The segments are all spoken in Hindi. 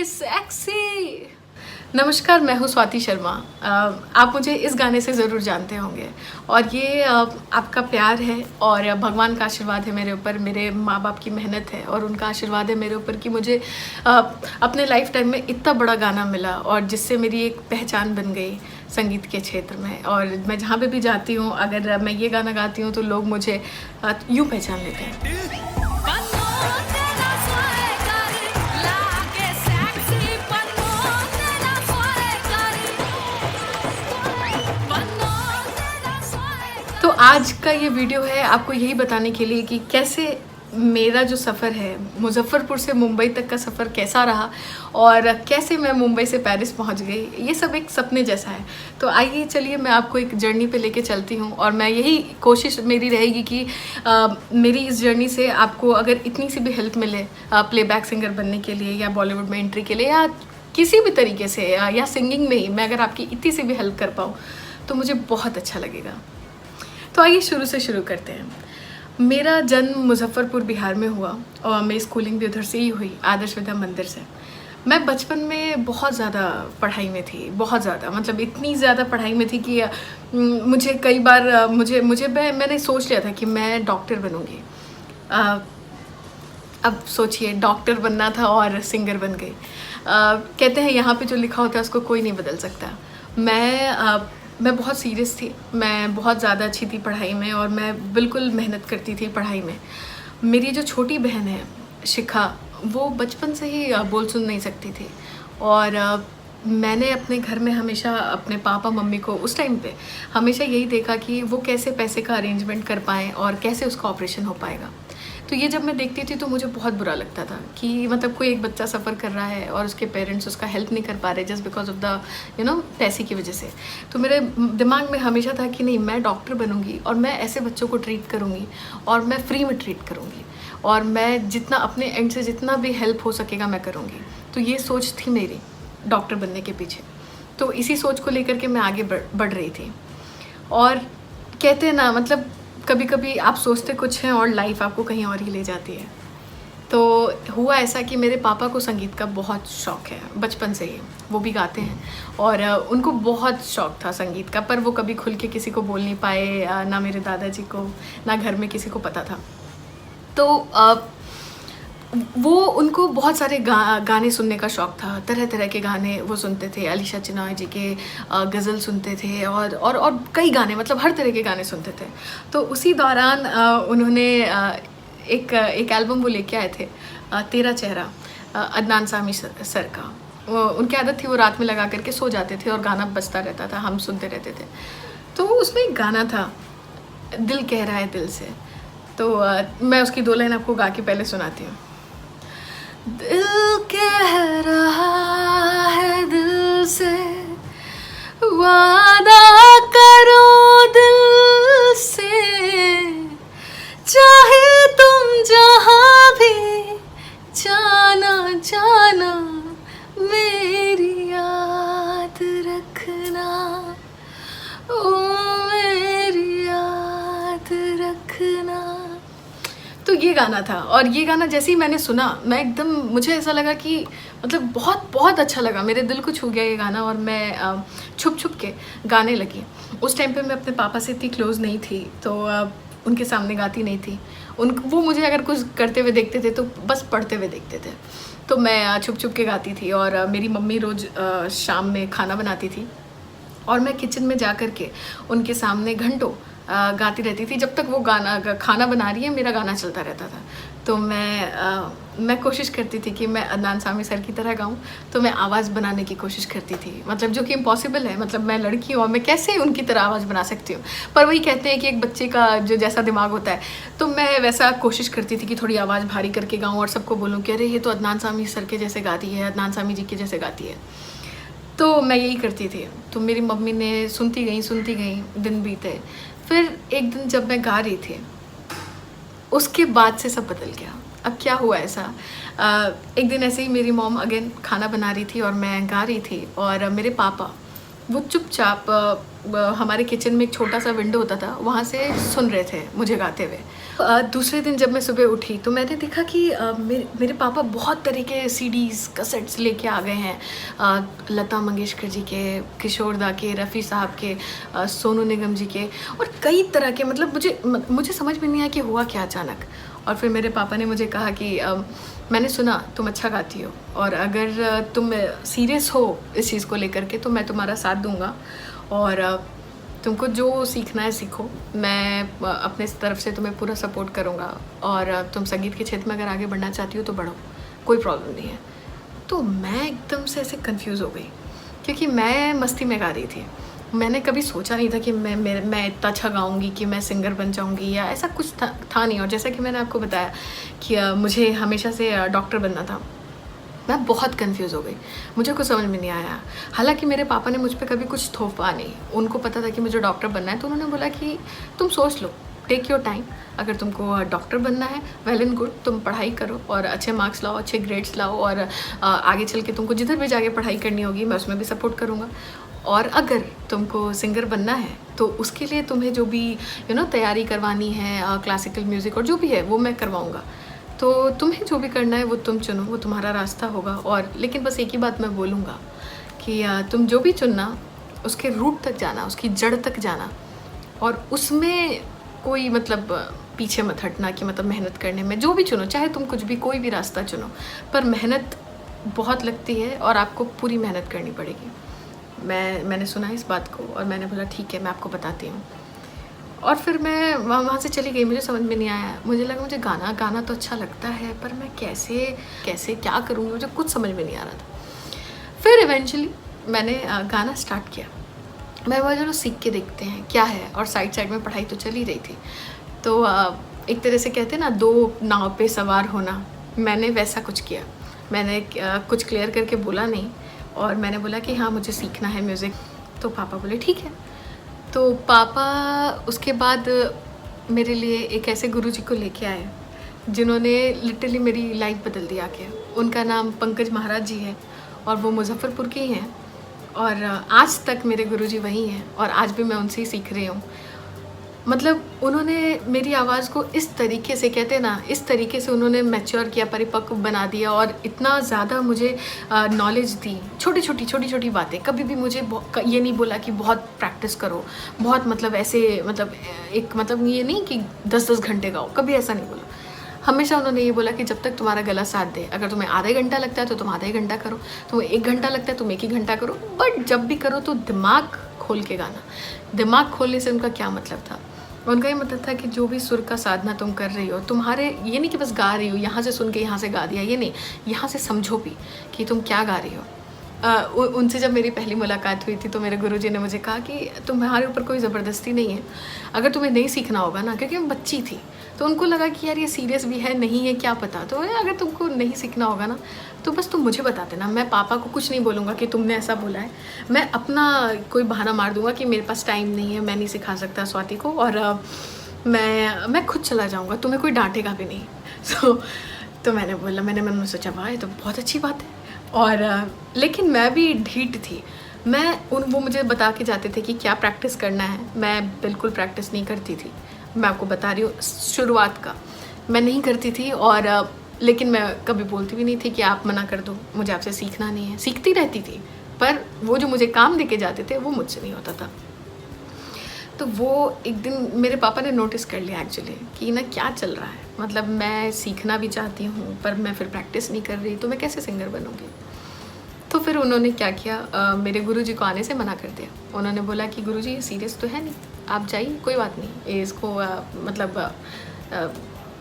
सेक्सी। नमस्कार, मैं हूँ स्वाति शर्मा। आप मुझे इस गाने से ज़रूर जानते होंगे और ये आपका प्यार है और भगवान का आशीर्वाद है मेरे ऊपर, मेरे माँ बाप की मेहनत है और उनका आशीर्वाद है मेरे ऊपर कि मुझे अपने लाइफ टाइम में इतना बड़ा गाना मिला और जिससे मेरी एक पहचान बन गई संगीत के क्षेत्र में। और मैं जहाँ पे भी जाती हूँ, अगर मैं ये गाना गाती हूँ तो लोग मुझे यूँ पहचान लेते हैं। तो आज का ये वीडियो है आपको यही बताने के लिए कि कैसे मेरा जो सफ़र है, मुजफ्फरपुर से मुंबई तक का सफ़र कैसा रहा और कैसे मैं मुंबई से पेरिस पहुंच गई। ये सब एक सपने जैसा है। तो आइए चलिए मैं आपको एक जर्नी पे लेके चलती हूँ और मैं यही कोशिश मेरी रहेगी कि मेरी इस जर्नी से आपको अगर इतनी सी भी हेल्प मिले प्लेबैक सिंगर बनने के लिए या बॉलीवुड में एंट्री के लिए या किसी भी तरीके से या सिंगिंग में ही मैं अगर आपकी इतनी सी भी हेल्प कर पाऊँ तो मुझे बहुत अच्छा लगेगा। तो आइए शुरू से शुरू करते हैं। मेरा जन्म मुजफ्फरपुर बिहार में हुआ और मेरी स्कूलिंग भी उधर से ही हुई, आदर्श विद्या मंदिर से। मैं बचपन में बहुत ज़्यादा पढ़ाई में थी, बहुत ज़्यादा, मतलब इतनी ज़्यादा पढ़ाई में थी कि मुझे कई बार मैंने सोच लिया था कि मैं डॉक्टर बनूँगी। अब सोचिए, डॉक्टर बनना था और सिंगर बन गई। कहते हैं यहाँ पे जो लिखा होता है उसको कोई नहीं बदल सकता। मैं बहुत सीरियस थी, मैं बहुत ज़्यादा अच्छी थी पढ़ाई में और मैं बिल्कुल मेहनत करती थी पढ़ाई में। मेरी जो छोटी बहन है शिखा, वो बचपन से ही बोल सुन नहीं सकती थी और मैंने अपने घर में हमेशा अपने पापा मम्मी को उस टाइम पे हमेशा यही देखा कि वो कैसे पैसे का अरेंजमेंट कर पाएँ और कैसे उसका ऑपरेशन हो पाएगा। तो ये जब मैं देखती थी तो मुझे बहुत बुरा लगता था कि मतलब कोई एक बच्चा सफ़र कर रहा है और उसके पेरेंट्स उसका हेल्प नहीं कर पा रहे जस्ट बिकॉज ऑफ द पैसे की वजह से। तो मेरे दिमाग में हमेशा था कि नहीं, मैं डॉक्टर बनूंगी और मैं ऐसे बच्चों को ट्रीट करूंगी और मैं फ्री में ट्रीट करूंगी और मैं जितना अपने एंड से जितना भी हेल्प हो सकेगा मैं करूँगी। तो ये सोच थी मेरी डॉक्टर बनने के पीछे। तो इसी सोच को लेकर के मैं आगे बढ़ रही थी। और कहते हैं ना, मतलब कभी कभी आप सोचते कुछ हैं और लाइफ आपको कहीं और ही ले जाती है। तो हुआ ऐसा कि मेरे पापा को संगीत का बहुत शौक़ है बचपन से ही, वो भी गाते हैं और उनको बहुत शौक़ था संगीत का, पर वो कभी खुल के किसी को बोल नहीं पाए, ना मेरे दादाजी को ना घर में किसी को पता था। तो वो उनको बहुत सारे गाने सुनने का शौक़ था, तरह तरह के गाने वो सुनते थे। अलीशा चिनाय जी के गज़ल सुनते थे और कई गाने, मतलब हर तरह के गाने सुनते थे। तो उसी दौरान उन्होंने एक एल्बम वो लेके आए थे, तेरा चेहरा, अदनान सामी सर का। उनकी आदत थी वो रात में लगा करके सो जाते थे और गाना बजता रहता था, हम सुनते रहते थे। तो उसमें एक गाना था, दिल कह रहा है दिल से। तो मैं उसकी 2 लाइन आपको गा के पहले सुनाती हूँ। दिल कह रहा है दिल से, वादा करो दिल से, चाहे तुम जहाँ भी जाना जाना, मेरी याद रखना, ओ मेरी याद रखना। तो ये गाना था और ये गाना जैसे ही मैंने सुना, मैं एकदम, मुझे ऐसा लगा कि मतलब बहुत बहुत अच्छा लगा, मेरे दिल को छू गया ये गाना और मैं छुप छुप के गाने लगी। उस टाइम पे मैं अपने पापा से इतनी क्लोज़ नहीं थी तो उनके सामने गाती नहीं थी। वो मुझे अगर कुछ करते हुए देखते थे तो बस पढ़ते हुए देखते थे। तो मैं छुप छुप के गाती थी और मेरी मम्मी रोज़ शाम में खाना बनाती थी और मैं किचन में जा कर के उनके सामने घंटों गाती रहती थी। जब तक वो खाना बना रही है मेरा गाना चलता रहता था। तो मैं कोशिश करती थी कि मैं अदनान सामी सर की तरह गाऊं। तो मैं आवाज़ बनाने की कोशिश करती थी, मतलब जो कि इम्पॉसिबल है, मतलब मैं लड़की हूँ और मैं कैसे उनकी तरह आवाज़ बना सकती हूँ। पर वही कहते हैं कि एक बच्चे का जो जैसा दिमाग होता है, तो मैं वैसा कोशिश करती थी कि थोड़ी आवाज़ भारी करके गाऊँ और सबको बोलूँ कि अरे ये तो अदनान सामी सर के जैसे गाती है, अदनान सामी जी के जैसे गाती है। तो मैं यही करती थी। तो मेरी मम्मी ने सुनती गई, दिन बीते। फिर एक दिन जब मैं गा रही थी, उसके बाद से सब बदल गया। अब क्या हुआ ऐसा, एक दिन ऐसे ही मेरी मॉम अगेन खाना बना रही थी और मैं गा रही थी और मेरे पापा वो चुपचाप हमारे किचन में एक छोटा सा विंडो होता था, वहाँ से सुन रहे थे मुझे गाते हुए। दूसरे दिन जब मैं सुबह उठी तो मैंने देखा कि मेरे पापा बहुत तरह के सीडीज़ कैसेट्स लेके आ गए हैं, लता मंगेशकर जी के, किशोर दा के, रफ़ी साहब के, सोनू निगम जी के, और कई तरह के। मतलब मुझे समझ में नहीं आया कि हुआ क्या अचानक। और फिर मेरे पापा ने मुझे कहा कि मैंने सुना तुम अच्छा गाती हो, और अगर तुम सीरियस हो इस चीज़ को लेकर के तो मैं तुम्हारा साथ दूंगा, और तुमको जो सीखना है सीखो, मैं अपने तरफ से तुम्हें पूरा सपोर्ट करूँगा, और तुम संगीत के क्षेत्र में अगर आगे बढ़ना चाहती हो तो बढ़ो, कोई प्रॉब्लम नहीं है। तो मैं एकदम से ऐसे कंफ्यूज हो गई, क्योंकि मैं मस्ती में गा रही थी। मैंने कभी सोचा नहीं था कि मैं इतना अच्छा गाऊंगी कि मैं सिंगर बन जाऊंगी, या ऐसा कुछ था नहीं। और जैसा कि मैंने आपको बताया कि मुझे हमेशा से डॉक्टर बनना था। मैं बहुत कंफ्यूज हो गई, मुझे कुछ समझ में नहीं आया। हालांकि मेरे पापा ने मुझ पर कभी कुछ थोपा नहीं, उनको पता था कि मुझे डॉक्टर बनना है, तो उन्होंने बोला कि तुम सोच लो, टेक योर टाइम, अगर तुमको डॉक्टर बनना है वेल एंड गुड, तुम पढ़ाई करो और अच्छे मार्क्स लाओ, अच्छे ग्रेड्स लाओ, और आगे चल के तुमको जिधर भी जाके पढ़ाई करनी होगी मैं उसमें भी सपोर्ट करूँगा। और अगर तुमको सिंगर बनना है तो उसके लिए तुम्हें जो भी तैयारी करवानी है, क्लासिकल म्यूज़िक और जो भी है वो मैं करवाऊँगा। तो तुम्हें जो भी करना है वो तुम चुनो, वो तुम्हारा रास्ता होगा। और लेकिन बस एक ही बात मैं बोलूँगा कि तुम जो भी चुनना उसके रूट तक जाना, उसकी जड़ तक जाना, और उसमें कोई मतलब पीछे मत हटना कि मतलब मेहनत करने में जो भी चुनो, चाहे तुम कुछ भी कोई भी रास्ता चुनो, पर मेहनत बहुत लगती है और आपको पूरी मेहनत करनी पड़ेगी। मैंने सुना इस बात को और मैंने बोला ठीक है, मैं आपको बताती हूँ। और फिर मैं वहाँ से चली गई। मुझे समझ में नहीं आया, मुझे लगा मुझे गाना तो अच्छा लगता है, पर मैं कैसे क्या करूँगी, मुझे कुछ समझ में नहीं आ रहा था। फिर इवेंचुअली मैंने गाना स्टार्ट किया। मैं बोला चलो सीख के देखते हैं क्या है, और साइड में पढ़ाई तो चल ही रही थी। तो एक तरह से कहते हैं ना, दो नाव पे सवार होना, मैंने वैसा कुछ किया। मैंने कुछ क्लियर करके बोला नहीं, और मैंने बोला कि हाँ मुझे सीखना है म्यूज़िक। तो पापा बोले ठीक है। तो पापा उसके बाद मेरे लिए एक ऐसे गुरुजी को लेके आए जिन्होंने लिटरली मेरी लाइफ बदल दी आके। उनका नाम पंकज महाराज जी है, और वो मुजफ्फरपुर के ही हैं, और आज तक मेरे गुरुजी वही हैं, और आज भी मैं उनसे ही सीख रही हूँ। मतलब उन्होंने मेरी आवाज़ को इस तरीके से, कहते हैं ना, इस तरीके से उन्होंने मैच्योर किया, परिपक्व बना दिया, और इतना ज़्यादा मुझे नॉलेज दी। छोटी छोटी बातें, कभी भी मुझे ये नहीं बोला कि बहुत प्रैक्टिस करो, बहुत मतलब ऐसे, मतलब एक मतलब ये नहीं कि 10-10 घंटे गाओ, कभी ऐसा नहीं बोला। हमेशा उन्होंने ये बोला कि जब तक तुम्हारा गला साथ दे, अगर तुम्हें आधा घंटा लगता है तो तुम आधा ही घंटा करो, तुम्हें 1 घंटा लगता है तुम 1 ही घंटा करो, बट जब भी करो तो दिमाग खोल के गाना। दिमाग खोलने से उनका क्या मतलब था? उनका ये मतलब था कि जो भी सुर का साधना तुम कर रही हो, तुम्हारे ये नहीं कि बस गा रही हो, यहाँ से सुन के यहाँ से गा दिया, ये नहीं, यहाँ से समझो भी कि तुम क्या गा रही हो। उनसे जब मेरी पहली मुलाकात हुई थी तो मेरे गुरुजी ने मुझे कहा कि तुम्हारे ऊपर कोई ज़बरदस्ती नहीं है, अगर तुम्हें नहीं सीखना होगा ना, क्योंकि मैं बच्ची थी तो उनको लगा कि यार ये सीरियस भी है, नहीं है क्या पता, तो अगर तुमको नहीं सीखना होगा ना तो बस तुम मुझे बता देना, मैं पापा को कुछ नहीं बोलूँगा कि तुमने ऐसा बोला है। मैं अपना कोई बहाना मार दूँगा कि मेरे पास टाइम नहीं है, मैं नहीं सिखा सकता स्वाति को, और मैं खुद चला जाऊँगा, तुम्हें कोई डांटेगा भी नहीं। तो मैंने बोला, मैंने मन में सोचा वाह ये तो बहुत अच्छी बात है। और लेकिन मैं भी ढीठ थी। वो मुझे बता के जाते थे कि क्या प्रैक्टिस करना है, मैं बिल्कुल प्रैक्टिस नहीं करती थी। मैं आपको बता रही हूँ, शुरुआत का मैं नहीं करती थी, और लेकिन मैं कभी बोलती भी नहीं थी कि आप मना कर दो, मुझे आपसे सीखना नहीं है। सीखती रहती थी, पर वो जो मुझे काम देके जाते थे वो मुझसे नहीं होता था। तो वो एक दिन मेरे पापा ने नोटिस कर लिया एक्चुअली कि ना क्या चल रहा है, मतलब मैं सीखना भी चाहती हूँ पर मैं फिर प्रैक्टिस नहीं कर रही, तो मैं कैसे सिंगर बनूँगी। तो फिर उन्होंने क्या किया, मेरे गुरुजी को आने से मना कर दिया। उन्होंने बोला कि गुरुजी ये सीरियस तो है नहीं, आप जाइए, कोई बात नहीं, इसको मतलब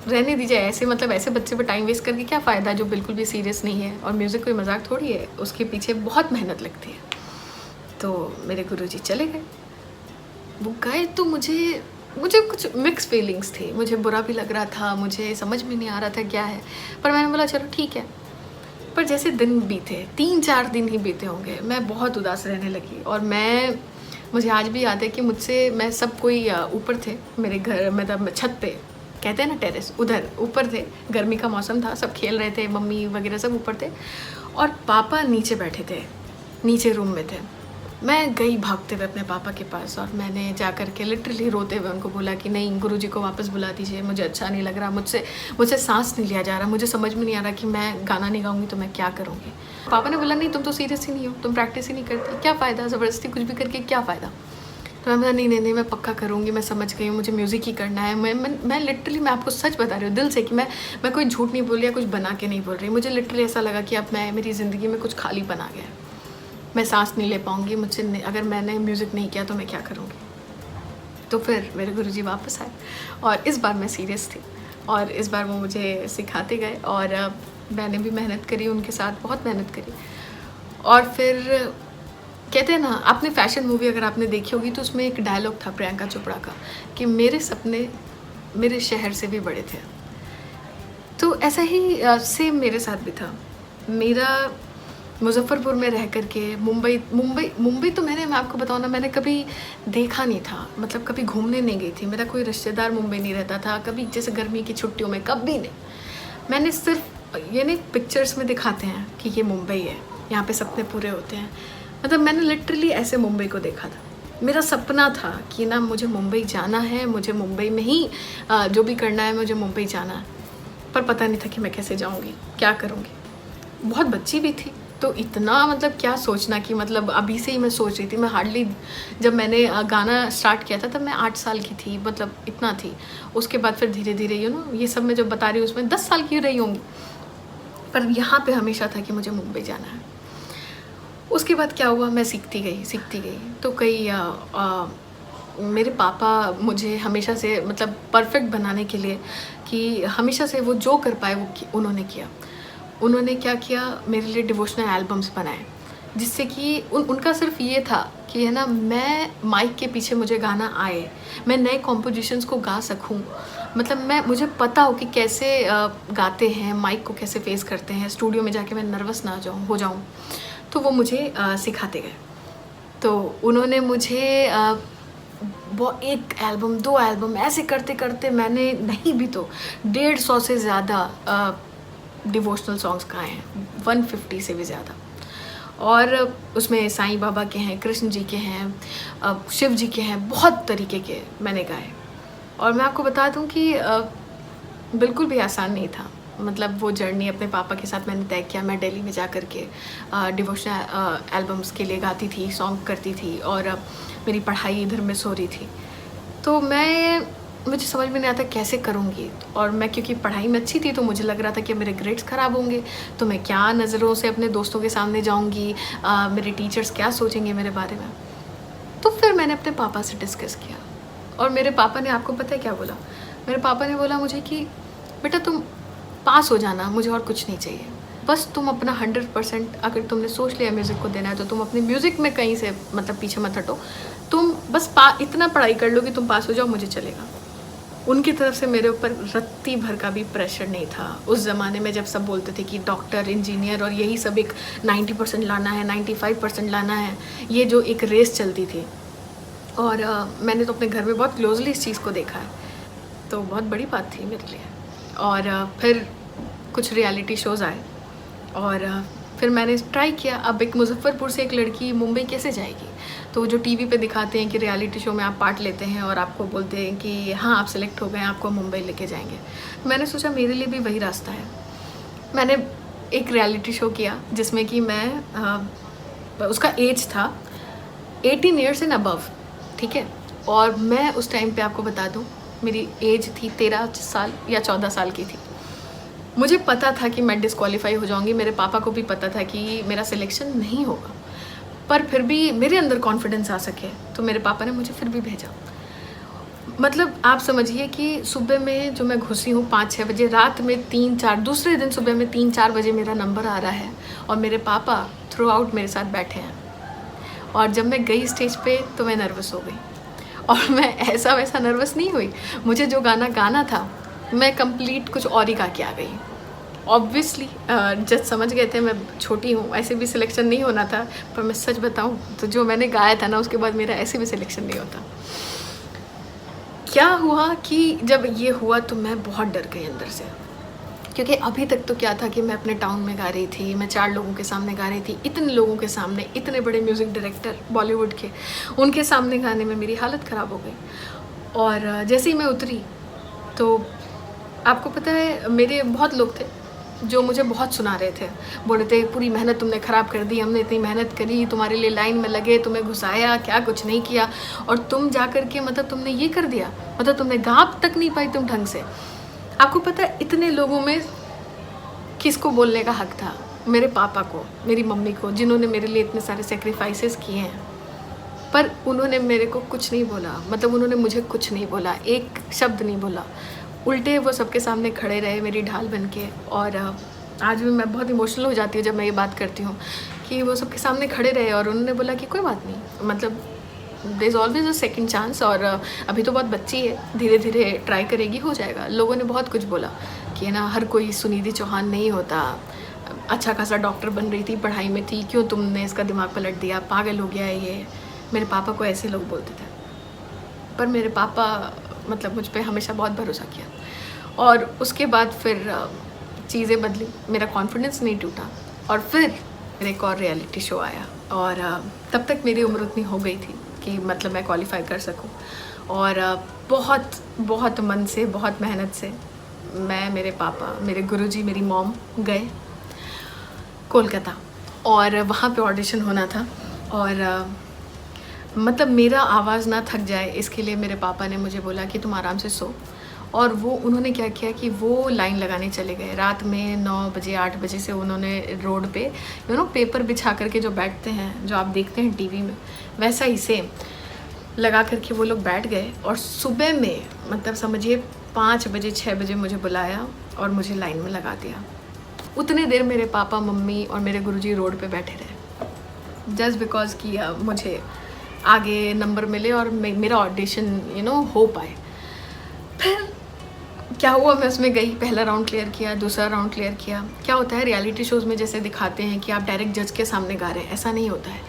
रहने दीजिए ऐसे, मतलब ऐसे बच्चे पर टाइम वेस्ट करके क्या फ़ायदा जो बिल्कुल भी सीरियस नहीं है, और म्यूज़िक कोई मजाक थोड़ी है, उसके पीछे बहुत मेहनत लगती है। तो मेरे गुरुजी चले गए। वो गए तो मुझे कुछ मिक्स फीलिंग्स थी, मुझे बुरा भी लग रहा था, मुझे समझ में नहीं आ रहा था क्या है, पर मैंने बोला चलो ठीक है। पर जैसे दिन बीते, 3-4 दिन ही बीते होंगे, मैं बहुत उदास रहने लगी। और मुझे आज भी याद है कि मैं सब कोई ऊपर थे मेरे घर, मतलब छत पे, कहते हैं ना टेरेस, उधर ऊपर थे, गर्मी का मौसम था, सब खेल रहे थे, मम्मी वगैरह सब ऊपर थे, और पापा नीचे बैठे थे, नीचे रूम में थे। मैं गई भागते हुए अपने पापा के पास और मैंने जा कर के लिटरली रोते हुए उनको बोला कि नहीं, गुरुजी को वापस बुला दीजिए, मुझे अच्छा नहीं लग रहा, मुझसे सांस नहीं लिया जा रहा, मुझे समझ में नहीं आ रहा कि मैं गाना नहीं गाऊंगी तो मैं क्या करूँगी। पापा ने बोला नहीं, तुम तो सीरियस ही नहीं हो, तुम प्रैक्टिस ही नहीं करती, क्या फ़ायदा ज़बरदस्ती कुछ भी करके, क्या फ़ायदा। तो मैं बोला नहीं, मैं पक्का करूँगी, मैं समझ गई हूँ, मुझे म्यूज़िक ही करना है। मैं लिटरली, मैं आपको सच बता रही हूँ दिल से कि मैं कोई झूठ नहीं बोल रही या कुछ बना के नहीं बोल रही। मुझे लिटरली ऐसा लगा कि अब मेरी ज़िंदगी में कुछ खाली बना गया है, मैं सांस नहीं ले पाऊँगी, मुझसे अगर मैंने म्यूज़िक नहीं किया तो मैं क्या करूँगी। तो फिर मेरे गुरुजी वापस आए और इस बार मैं सीरियस थी और इस बार वो मुझे सिखाते गए और मैंने भी मेहनत करी उनके साथ, बहुत मेहनत करी। और फिर कहते हैं ना, आपने फैशन मूवी अगर आपने देखी होगी तो उसमें एक डायलॉग था प्रियंका चोपड़ा का कि मेरे सपने मेरे शहर से भी बड़े थे। तो ऐसा ही सेम मेरे साथ भी था। मेरा मुज़फ़्फ़रपुर में रह कर के मुंबई तो मैं आपको बताऊँ ना, मैंने कभी देखा नहीं था, मतलब कभी घूमने नहीं गई थी। मेरा कोई रिश्तेदार मुंबई नहीं रहता था कभी, जैसे गर्मी की छुट्टियों में कभी नहीं। मैंने सिर्फ ये नहीं, पिक्चर्स में दिखाते हैं कि ये मुंबई है, यहाँ पे सपने पूरे होते हैं, मतलब मैंने लिटरली ऐसे मुंबई को देखा था। मेरा सपना था कि ना मुझे मुंबई जाना है, मुझे मुंबई में ही जो भी करना है मुझे मुंबई जाना है, पर पता नहीं था कि मैं कैसे जाऊँगी, क्या करूँगी। बहुत बच्ची भी थी तो इतना, मतलब क्या सोचना कि मतलब अभी से ही मैं सोच रही थी। मैं हार्डली, जब मैंने गाना स्टार्ट किया था तब मैं 8 साल की थी, मतलब इतना थी। उसके बाद फिर धीरे धीरे ये सब मैं जो बता रही हूँ उसमें 10 साल की रही होंगी, पर यहाँ पे हमेशा था कि मुझे मुंबई जाना है। उसके बाद क्या हुआ, मैं सीखती गई तो मेरे पापा मुझे हमेशा से, मतलब परफेक्ट बनाने के लिए, कि हमेशा से वो जो कर पाए वो उन्होंने किया। उन्होंने क्या किया, मेरे लिए डिवोशनल एल्बम्स बनाए, जिससे कि उनका सिर्फ ये था कि है ना, मैं माइक के पीछे मुझे गाना आए, मैं नए कॉम्पोजिशंस को गा सकूं, मतलब मुझे पता हो कि कैसे गाते हैं, माइक को कैसे फेस करते हैं, स्टूडियो में जाके मैं नर्वस ना हो जाऊं। तो वो मुझे सिखाते गए। तो उन्होंने मुझे वो 1 एल्बम 2 एल्बम ऐसे करते करते मैंने नहीं भी तो 150 से ज़्यादा डिवोशनल सॉन्ग्स गाए हैं, 150 से भी ज़्यादा। और उसमें साईं बाबा के हैं, कृष्ण जी के हैं, शिव जी के हैं, बहुत तरीके के मैंने गाए। और मैं आपको बता दूं कि बिल्कुल भी आसान नहीं था, मतलब वो जर्नी अपने पापा के साथ मैंने तय किया। मैं दिल्ली में जा कर के डिवोशनल एल्बम्स के लिए गाती थी, सॉन्ग करती थी, और मेरी पढ़ाई इधर मिस हो रही थी। तो मुझे समझ में नहीं आता कैसे करूँगी। और मैं क्योंकि पढ़ाई में अच्छी थी तो मुझे लग रहा था कि मेरे ग्रेड्स ख़राब होंगे, तो मैं क्या नज़रों से अपने दोस्तों के सामने जाऊँगी, मेरे टीचर्स क्या सोचेंगे मेरे बारे में। तो फिर मैंने अपने पापा से डिस्कस किया और मेरे पापा ने, आपको पता है क्या बोला? मेरे पापा ने बोला मुझे कि बेटा तुम पास हो जाना, मुझे और कुछ नहीं चाहिए, बस तुम अपना 100%, अगर तुमने सोच लिया म्यूज़िक को देना है तो तुम अपने म्यूज़िक में कहीं से मतलब पीछे मत हटो, तुम बस इतना पढ़ाई कर लो कि तुम पास हो जाओ, मुझे चलेगा। उनकी तरफ से मेरे ऊपर रत्ती भर का भी प्रेशर नहीं था। उस ज़माने में जब सब बोलते थे कि डॉक्टर, इंजीनियर और यही सब एक 90% लाना है, 95% लाना है, ये जो एक रेस चलती थी, और मैंने तो अपने घर में बहुत क्लोजली इस चीज़ को देखा है, तो बहुत बड़ी बात थी मेरे लिए। और फिर कुछ रियलिटी शोज़ आए और फिर मैंने ट्राई किया। अब एक मुजफ्फ़रपुर से एक लड़की मुंबई कैसे जाएगी? तो जो टीवी पे दिखाते हैं कि रियलिटी शो में आप पार्ट लेते हैं और आपको बोलते हैं कि हाँ आप सिलेक्ट हो गए, आपको मुंबई लेके जाएंगे। मैंने सोचा मेरे लिए भी वही रास्ता है। मैंने एक रियलिटी शो किया जिसमें कि मैं उसका एज था 18 ईयर्स एंड अबव, ठीक है। और मैं उस टाइम पे आपको बता दूँ मेरी एज थी 13 साल या 14 साल की थी। मुझे पता था कि मैं डिस्क्वालीफाई हो जाऊंगी, मेरे पापा को भी पता था कि मेरा सिलेक्शन नहीं होगा, पर फिर भी मेरे अंदर कॉन्फिडेंस आ सके तो मेरे पापा ने मुझे फिर भी भेजा। मतलब आप समझिए कि सुबह में जो मैं घुसी हूँ 5-6 बजे, रात में 3-4, दूसरे दिन सुबह में 3-4 बजे मेरा नंबर आ रहा है और मेरे पापा थ्रू आउट मेरे साथ बैठे हैं। और जब मैं गई स्टेज पे तो मैं नर्वस हो गई, और मैं ऐसा वैसा नर्वस नहीं हुई। मुझे जो गाना गाना था मैं कंप्लीट कुछ और ही गा के आ गई। ऑब्वियसली जज समझ गए थे मैं छोटी हूँ, ऐसे भी सिलेक्शन नहीं होना था। पर मैं सच बताऊँ तो जो मैंने गाया था ना, उसके बाद मेरा ऐसे भी सिलेक्शन नहीं होता। क्या हुआ कि जब ये हुआ तो मैं बहुत डर गई अंदर से। क्योंकि अभी तक तो क्या था कि मैं अपने टाउन में गा रही थी, मैं 4 लोगों के सामने गा रही थी, इतने लोगों के सामने, इतने बड़े म्यूज़िक डायरेक्टर बॉलीवुड के, उनके सामने गाने में मेरी हालत ख़राब हो गई। और जैसे ही मैं उतरी तो आपको पता है मेरे बहुत लोग थे जो मुझे बहुत सुना रहे थे, बोल रहे थे पूरी मेहनत तुमने ख़राब कर दी, हमने इतनी मेहनत करी, तुम्हारे लिए लाइन में लगे, तुम्हें घुसाया, क्या कुछ नहीं किया, और तुम जा कर के मतलब तुमने ये कर दिया, मतलब तुमने गा तक नहीं पाई तुम ढंग से। आपको पता है इतने लोगों में किसको बोलने का हक था? मेरे पापा को, मेरी मम्मी को, जिन्होंने मेरे लिए इतने सारे सेक्रीफाइसेस किए हैं, पर उन्होंने मेरे को कुछ नहीं बोला, मतलब उन्होंने मुझे कुछ नहीं बोला, एक शब्द नहीं बोला। उल्टे वो सबके सामने खड़े रहे मेरी ढाल बन के। और आज भी मैं बहुत इमोशनल हो जाती हूँ जब मैं ये बात करती हूँ कि वो सबके सामने खड़े रहे और उन्होंने बोला कि कोई बात नहीं, मतलब there is always a second chance, और अभी तो बहुत बच्ची है, धीरे धीरे ट्राई करेगी, हो जाएगा। लोगों ने बहुत कुछ बोला कि ना हर कोई सुनिधि चौहान नहीं होता, अच्छा खासा डॉक्टर बन रही थी, पढ़ाई में थी, क्यों तुमने इसका दिमाग पलट दिया, पागल हो गया है ये। मेरे पापा को ऐसे लोग बोलते थे, पर मेरे पापा मतलब मुझ पर हमेशा बहुत भरोसा किया। और उसके बाद फिर चीज़ें बदली, मेरा कॉन्फिडेंस नहीं टूटा, और फिर मेरा एक और रियलिटी शो आया। और तब तक मेरी उम्र उतनी हो गई थी कि मतलब मैं क्वालिफाई कर सकूं। और बहुत बहुत मन से, बहुत मेहनत से मैं, मेरे पापा, मेरे गुरुजी, मेरी मॉम गए कोलकाता, और वहाँ पे ऑडिशन होना था। और मतलब मेरा आवाज़ ना थक जाए इसके लिए मेरे पापा ने मुझे बोला कि तुम आराम से सो। और वो उन्होंने क्या किया कि वो लाइन लगाने चले गए रात में 9 बजे 8 बजे से। उन्होंने रोड पे पेपर बिछा करके जो बैठते हैं, जो आप देखते हैं टीवी में, वैसा ही सेम लगा करके वो लोग बैठ गए। और सुबह में मतलब समझिए 5 बजे 6 बजे मुझे बुलाया और मुझे लाइन में लगा दिया। उतने देर मेरे पापा, मम्मी और मेरे गुरुजी रोड पे बैठे रहे जस्ट बिकॉज कि मुझे आगे नंबर मिले और मेरा ऑडिशन हो पाए। फिर क्या हुआ, मैं उसमें गई, पहला राउंड क्लियर किया, दूसरा राउंड क्लियर किया। क्या होता है रियलिटी शोज़ में जैसे दिखाते हैं कि आप डायरेक्ट जज के सामने गा रहे हैं, ऐसा नहीं होता है।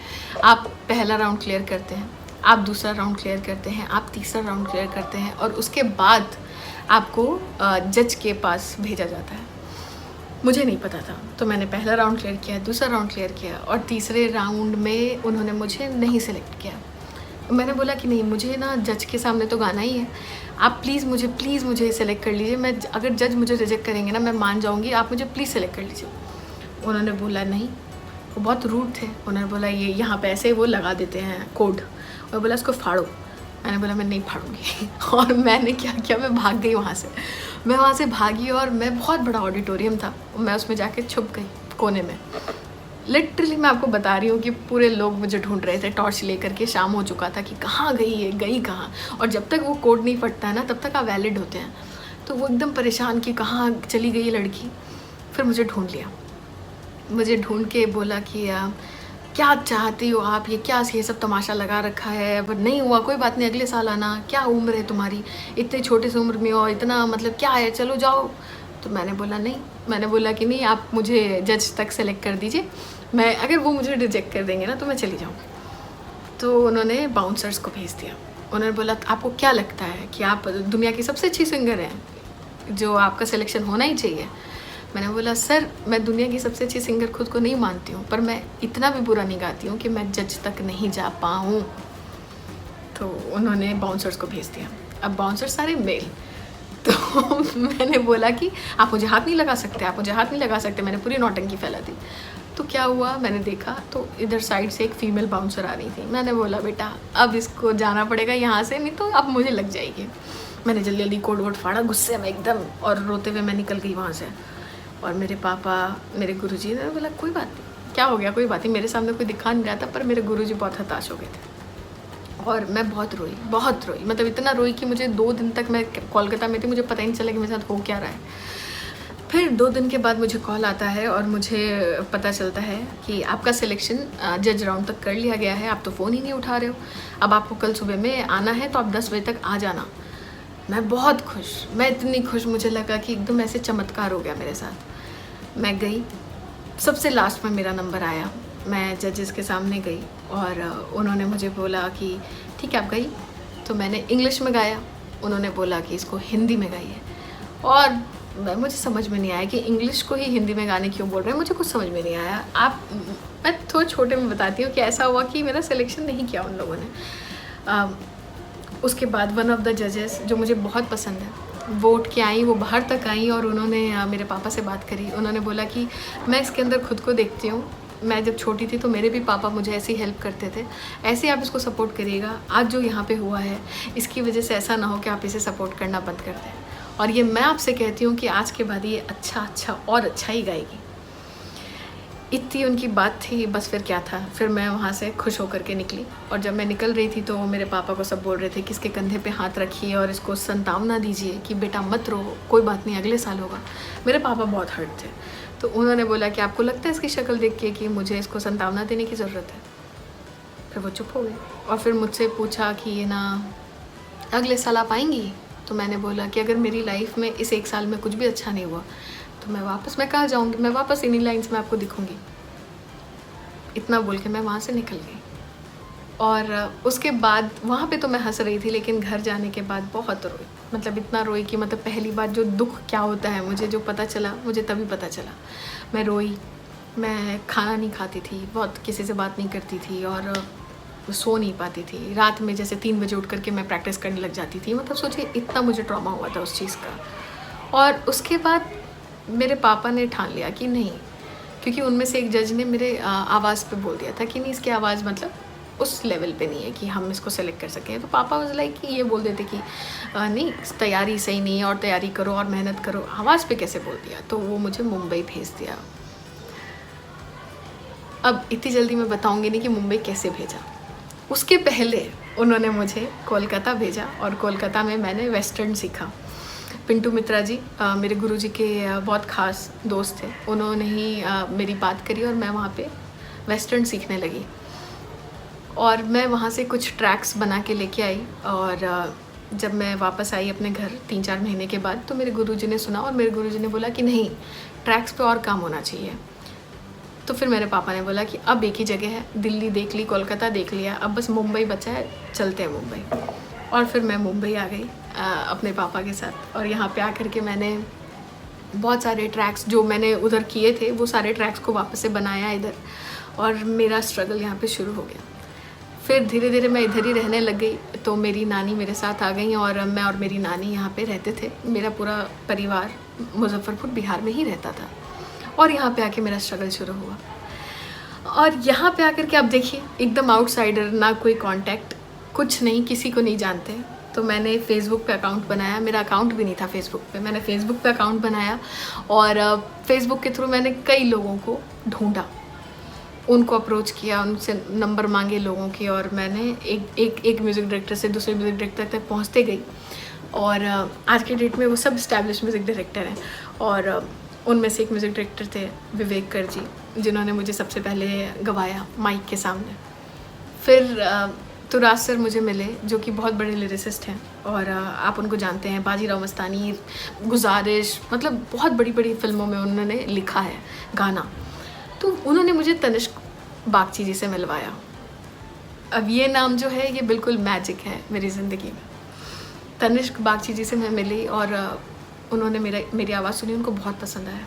आप पहला राउंड क्लियर करते हैं, आप दूसरा राउंड क्लियर करते हैं, आप तीसरा राउंड क्लियर करते हैं, और उसके बाद आपको जज के पास भेजा जाता है। मुझे नहीं पता था, तो मैंने पहला राउंड क्लियर किया, दूसरा राउंड क्लियर किया, और तीसरे राउंड में उन्होंने मुझे नहीं सिलेक्ट किया। मैंने बोला कि नहीं, मुझे ना जज के सामने तो गाना ही है, आप प्लीज़ मुझे सेलेक्ट कर लीजिए। मैं अगर जज मुझे रिजेक्ट करेंगे ना, मैं मान जाऊँगी, आप मुझे प्लीज़ सेलेक्ट कर लीजिए। उन्होंने बोला नहीं, वो बहुत रूड थे। उन्होंने बोला ये यहाँ पे ऐसे वो लगा देते हैं कोड, और बोला इसको फाड़ो। मैंने बोला मैं नहीं फाड़ूंगी और मैंने क्या किया, मैं भाग गई वहाँ से। मैं वहाँ से भागी, और मैं बहुत बड़ा ऑडिटोरियम था, मैं उसमें जाके छुप गई कोने में। लिटरली मैं आपको बता रही हूँ कि पूरे लोग मुझे ढूंढ रहे थे टॉर्च लेकर के। शाम हो चुका था कि कहाँ गई है, गई कहाँ। और जब तक वो कोड नहीं फटता है ना, तब तक आप वैलिड होते हैं। तो वो एकदम परेशान कि कहाँ चली गई ये लड़की। फिर मुझे ढूंढ लिया, मुझे ढूंढ के बोला कि क्या चाहती हो आप, ये क्या ये सब तमाशा लगा रखा है, बट नहीं हुआ, कोई बात नहीं, अगले साल आना, क्या उम्र है तुम्हारी, इतने छोटे से उम्र में हो, इतना मतलब क्या है, चलो जाओ। तो मैंने बोला नहीं, मैंने बोला कि नहीं, आप मुझे जज तक सेलेक्ट कर दीजिए, मैं अगर वो मुझे रिजेक्ट कर देंगे ना तो मैं चली जाऊँगी। तो उन्होंने बाउंसर्स को भेज दिया। उन्होंने बोला आपको क्या लगता है कि आप दुनिया की सबसे अच्छी सिंगर हैं, जो आपका सिलेक्शन होना ही चाहिए। मैंने बोला सर, मैं दुनिया की सबसे अच्छी सिंगर खुद को नहीं मानती हूँ, पर मैं इतना भी बुरा नहीं गाती हूँ कि मैं जज तक नहीं जा पाऊँ। तो उन्होंने बाउंसर्स को भेज दिया। अब बाउंसर सारे मेल। तो मैंने बोला कि आप मुझे हाथ नहीं लगा सकते, आप मुझे हाथ नहीं लगा सकते। मैंने पूरी नौटंकी फैला दी। तो क्या हुआ, मैंने देखा तो इधर साइड से एक फ़ीमेल बाउंसर आ रही थी। मैंने बोला बेटा अब इसको जाना पड़ेगा यहाँ से, नहीं तो अब मुझे लग जाएगी। मैंने जल्दी जल्दी कोड वोड फाड़ा गुस्से में एकदम, और रोते हुए मैं निकल गई वहाँ से। और मेरे पापा, मेरे गुरुजी ने बोला कोई बात नहीं, क्या हो गया, कोई बात नहीं। मेरे सामने कोई दिखा नहीं रहा था, पर मेरे गुरुजी बहुत हताश हो गए थे। और मैं बहुत रोई, मतलब इतना रोई कि मुझे 2 दिन तक, मैं कोलकाता में थी, मुझे पता ही नहीं चला कि मेरे साथ हो क्या रहा है। फिर 2 दिन के बाद मुझे कॉल आता है और मुझे पता चलता है कि आपका सिलेक्शन जज राउंड तक कर लिया गया है, आप तो फ़ोन ही नहीं उठा रहे हो, अब आपको कल सुबह में आना है, तो आप 10 बजे तक आ जाना। मैं बहुत खुश, मैं इतनी खुश, मुझे लगा कि एकदम ऐसे चमत्कार हो गया मेरे साथ। मैं गई, सबसे लास्ट में मेरा नंबर आया, मैं जजेस के सामने गई और उन्होंने मुझे बोला कि ठीक है आप गई। तो मैंने इंग्लिश में गाया, उन्होंने बोला कि इसको हिंदी में गाइए, और मुझे समझ में नहीं आया कि इंग्लिश को ही हिंदी में गाने क्यों बोल रहे हैं, मुझे कुछ समझ में नहीं आया। मैं थोड़े छोटे में बताती हूँ कि ऐसा हुआ कि मेरा सिलेक्शन नहीं किया उन लोगों ने। उसके बाद वन ऑफ द जजेस जो मुझे बहुत पसंद है वोट के आई, वो बाहर तक आई और उन्होंने मेरे पापा से बात करी। उन्होंने बोला कि मैं इसके अंदर खुद को देखती हूँ, मैं जब छोटी थी तो मेरे भी पापा मुझे ऐसे ही हेल्प करते थे, ऐसे आप इसको सपोर्ट करिएगा। आज जो यहाँ पे हुआ है इसकी वजह से ऐसा ना हो कि आप इसे सपोर्ट करना बंद कर दें। और ये मैं आपसे कहती हूँ कि आज के बाद ये अच्छा और अच्छा ही गाएगी। इतनी उनकी बात थी, बस फिर क्या था। फिर मैं वहाँ से खुश होकर के निकली और जब मैं निकल रही थी तो मेरे पापा को सब बोल रहे थे कि इसके कंधे पे हाथ रखिए और इसको संतावना दीजिए कि बेटा मत रो, कोई बात नहीं, अगले साल होगा। मेरे पापा बहुत हर्ट थे, तो उन्होंने बोला कि आपको लगता है इसकी शक्ल देख के कि मुझे इसको संतावना देने की ज़रूरत है? फिर वो चुप हो गए और फिर मुझसे पूछा कि ये ना अगले साल आप आएंगी? तो मैंने बोला कि अगर मेरी लाइफ में इस 1 साल में कुछ भी अच्छा नहीं हुआ तो मैं कहाँ जाऊँगी, मैं वापस इन्हीं लाइन्स में आपको दिखूँगी। इतना बोल के मैं वहाँ से निकल गई। और उसके बाद वहाँ पे तो मैं हंस रही थी, लेकिन घर जाने के बाद बहुत रोई। मतलब इतना रोई कि मतलब पहली बार जो दुख क्या होता है मुझे जो पता चला, मुझे तभी पता चला। मैं रोई, मैं खाना नहीं खाती थी, बहुत किसी से बात नहीं करती थी और सो नहीं पाती थी। रात में जैसे 3 बजे उठ करके मैं प्रैक्टिस करने लग जाती थी। मतलब सोचिए इतना मुझे ट्रॉमा हुआ था उस चीज़ का। और उसके बाद मेरे पापा ने ठान लिया कि नहीं, क्योंकि उनमें से एक जज ने मेरे आवाज़ पे बोल दिया था कि नहीं, इसकी आवाज़ मतलब उस लेवल पे नहीं है कि हम इसको सेलेक्ट कर सकें। तो पापा वाज लाइक कि ये बोल देते कि नहीं, तैयारी सही नहीं है और तैयारी करो और मेहनत करो, आवाज़ पे कैसे बोल दिया। तो वो मुझे मुंबई भेज दिया। अब इतनी जल्दी मैं बताऊँगी नहीं कि मुंबई कैसे भेजा। उसके पहले उन्होंने मुझे कोलकाता भेजा और कोलकाता में मैंने वेस्टर्न सीखा। पिंटू मित्रा जी मेरे गुरुजी के बहुत ख़ास दोस्त थे, उन्होंने ही मेरी बात करी और मैं वहाँ पे वेस्टर्न सीखने लगी। और मैं वहाँ से कुछ ट्रैक्स बना के लेके आई और जब मैं वापस आई अपने घर 3-4 महीने के बाद तो मेरे गुरुजी ने सुना और मेरे गुरुजी ने बोला कि नहीं, ट्रैक्स पे और काम होना चाहिए। तो फिर मेरे पापा ने बोला कि अब एक ही जगह है, दिल्ली देख ली, कोलकाता देख लिया, अब बस मुंबई बचा है, चलते हैं मुंबई। और फिर मैं मुंबई आ गई अपने पापा के साथ। और यहाँ पे आकर के मैंने बहुत सारे ट्रैक्स जो मैंने उधर किए थे वो सारे ट्रैक्स को वापस से बनाया इधर, और मेरा स्ट्रगल यहाँ पे शुरू हो गया। फिर धीरे धीरे मैं इधर ही रहने लग गई, तो मेरी नानी मेरे साथ आ गई और मैं और मेरी नानी यहाँ पे रहते थे। मेरा पूरा परिवार मुजफ्फरपुर बिहार में ही रहता था और यहाँ पे आके मेरा स्ट्रगल शुरू हुआ। और यहाँ पे आकर के आप देखिए, एकदम आउटसाइडर, ना कोई कांटेक्ट, कुछ नहीं, किसी को नहीं जानते। तो मैंने फेसबुक पे अकाउंट बनाया, मेरा अकाउंट भी नहीं था फेसबुक पे, मैंने फेसबुक पे अकाउंट बनाया और फेसबुक के थ्रू मैंने कई लोगों को ढूंढा, उनको अप्रोच किया, उनसे नंबर मांगे लोगों की, और मैंने एक म्यूज़िक डायरेक्टर से दूसरे म्यूज़िक डायरेक्टर तक पहुँचते गई। और आज के डेट में वो सब इस्टेब्लिश म्यूज़िक डायरेक्टर हैं और उनमें से एक म्यूज़िक डायरेक्टर थे विवेक कर जी, जिन्होंने मुझे सबसे पहले गवाया माइक के सामने। फिर तुराज सर मुझे मिले, जो कि बहुत बड़े लिरिसिस्ट हैं और आप उनको जानते हैं, बाजीराव मस्तानी, गुजारिश, मतलब बहुत बड़ी बड़ी फिल्मों में उन्होंने लिखा है गाना। तो उन्होंने मुझे तनिष्क बागची जी से मिलवाया। अब ये नाम जो है ये बिल्कुल मैजिक है मेरी ज़िंदगी में। तनिष्क बागची जी से मैं मिली और उन्होंने मेरी आवाज़ सुनी, उनको बहुत पसंद आया।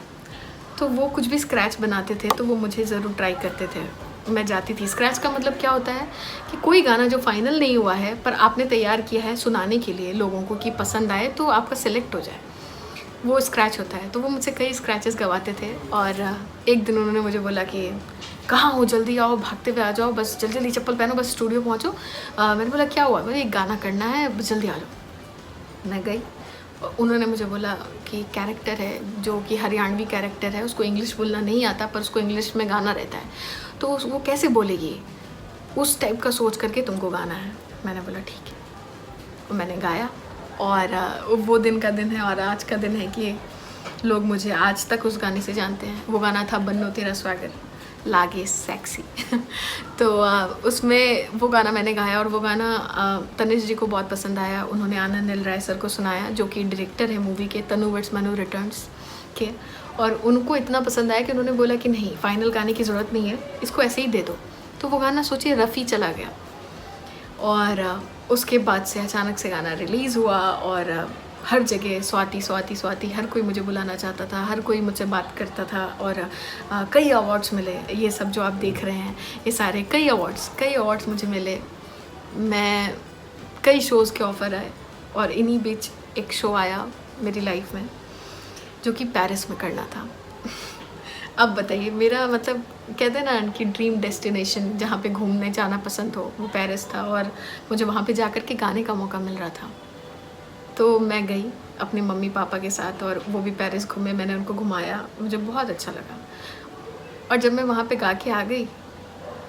तो वो कुछ भी स्क्रैच बनाते थे तो वो मुझे ज़रूर ट्राई करते थे, मैं जाती थी। स्क्रैच का मतलब क्या होता है कि कोई गाना जो फाइनल नहीं हुआ है पर आपने तैयार किया है सुनाने के लिए लोगों को कि पसंद आए तो आपका सिलेक्ट हो जाए, वो स्क्रैच होता है। तो वो मुझसे कई स्क्रैचेस गवाते थे और एक दिन उन्होंने मुझे बोला कि कहाँ हो, जल्दी आओ, भागते हुए आ जाओ, बस जल्दी जल्दी चप्पल पहनो, बस स्टूडियो पहुँचो। मैंने बोला क्या हुआ? मैंने एक गाना करना है, बस जल्दी आ जाओ। मैं गई, उन्होंने मुझे बोला कि कैरेक्टर है जो कि हरियाणवी कैरेक्टर है, उसको इंग्लिश बोलना नहीं आता पर उसको इंग्लिश में गाना रहता है, तो वो कैसे बोलेगी, उस टाइप का सोच करके तुमको गाना है। मैंने बोला ठीक है, और मैंने गाया। और वो दिन का दिन है और आज का दिन है कि लोग मुझे आज तक उस गाने से जानते हैं। वो गाना था बन्नो तेरा स्वागत लागे सेक्सी तो उसमें वो गाना मैंने गाया और वो गाना तनिष्क जी को बहुत पसंद आया। उन्होंने आनंद नील राय सर को सुनाया, जो कि डायरेक्टर है मूवी के तनु वर्ट्स मनु रिटर्न्स के, और उनको इतना पसंद आया कि उन्होंने बोला कि नहीं, फाइनल गाने की ज़रूरत नहीं है, इसको ऐसे ही दे दो। तो वो गाना सोचिए रफ़ी चला गया और उसके बाद से अचानक से गाना रिलीज़ हुआ और हर जगह स्वाति स्वाति स्वाति, हर कोई मुझे बुलाना चाहता था, हर कोई मुझसे बात करता था। और कई अवार्ड्स मिले, ये सब जो आप देख रहे हैं ये सारे कई अवार्ड्स मुझे मिले। मैं कई शोज़ के ऑफ़र आए और इन्हीं बीच एक शो आया मेरी लाइफ में जो कि पेरिस में करना था। अब बताइए, मेरा मतलब कहते हैं ना कि ड्रीम डेस्टिनेशन जहाँ पे घूमने जाना पसंद हो वो पेरिस था, और मुझे वहाँ पे जाकर के गाने का मौका मिल रहा था। तो मैं गई अपने मम्मी पापा के साथ और वो भी पेरिस घूमे, मैंने उनको घुमाया, मुझे बहुत अच्छा लगा। और जब मैं वहाँ पे गा के आ गई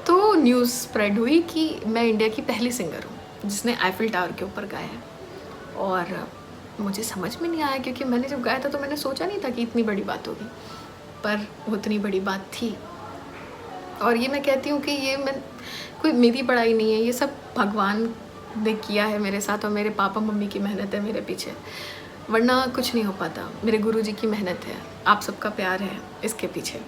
तो न्यूज़ स्प्रेड हुई कि मैं इंडिया की पहली सिंगर हूँ जिसने आईफिल टावर के ऊपर गाया है। और मुझे समझ में नहीं आया, क्योंकि मैंने जब गाया था तो मैंने सोचा नहीं था कि इतनी बड़ी बात होगी, पर उतनी बड़ी बात थी। और ये मैं कहती हूँ कि ये कोई मेरी पढ़ाई नहीं है, ये सब भगवान ने किया है मेरे साथ, और मेरे पापा मम्मी की मेहनत है मेरे पीछे, वरना कुछ नहीं हो पाता। मेरे गुरुजी की मेहनत है, आप सबका प्यार है इसके पीछे।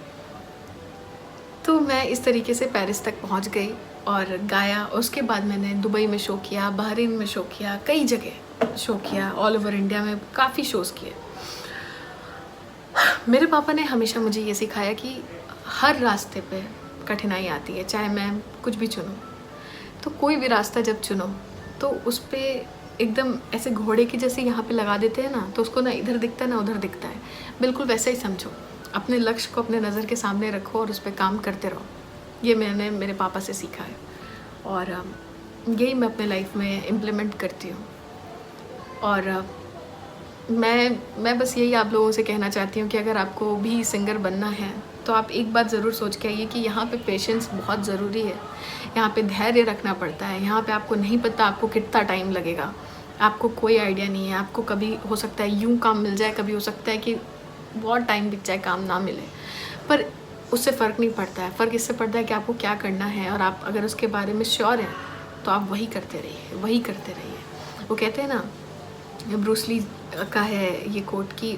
तो मैं इस तरीके से पेरिस तक पहुंच गई और गाया। उसके बाद मैंने दुबई में शो किया, बहरीन में शो किया, कई जगह शो किया, ऑल ओवर इंडिया में काफ़ी शोज़ किए। मेरे पापा ने हमेशा मुझे ये सिखाया कि हर रास्ते पे कठिनाई आती है, चाहे मैं कुछ भी चुनूँ। तो कोई भी रास्ता जब चुनो तो उस पर एकदम ऐसे घोड़े की जैसे यहाँ पे लगा देते हैं ना, तो उसको ना इधर दिखता है ना उधर दिखता है, बिल्कुल वैसा ही समझो। अपने लक्ष्य को अपने नज़र के सामने रखो और उस पर काम करते रहो। ये मैंने मेरे पापा से सीखा है और यही मैं अपने लाइफ में इम्प्लीमेंट करती हूँ। और मैं बस यही आप लोगों से कहना चाहती हूँ कि अगर आपको भी सिंगर बनना है तो आप एक बात ज़रूर सोच के आइए कि यहाँ पे पेशेंस बहुत ज़रूरी है, यहाँ पे धैर्य रखना पड़ता है। यहाँ पे आपको नहीं पता आपको कितना टाइम लगेगा, आपको कोई आइडिया नहीं है। आपको कभी हो सकता है यूँ काम मिल जाए, कभी हो सकता है कि बहुत टाइम बीत जाए काम ना मिले, पर उससे फ़र्क नहीं पड़ता है। फ़र्क इससे पड़ता है कि आपको क्या करना है, और आप अगर उसके बारे में श्योर हैं तो आप वही करते रहिए, वही करते रहिए। वो कहते हैं ना, ब्रूस ली का है ये कोट कि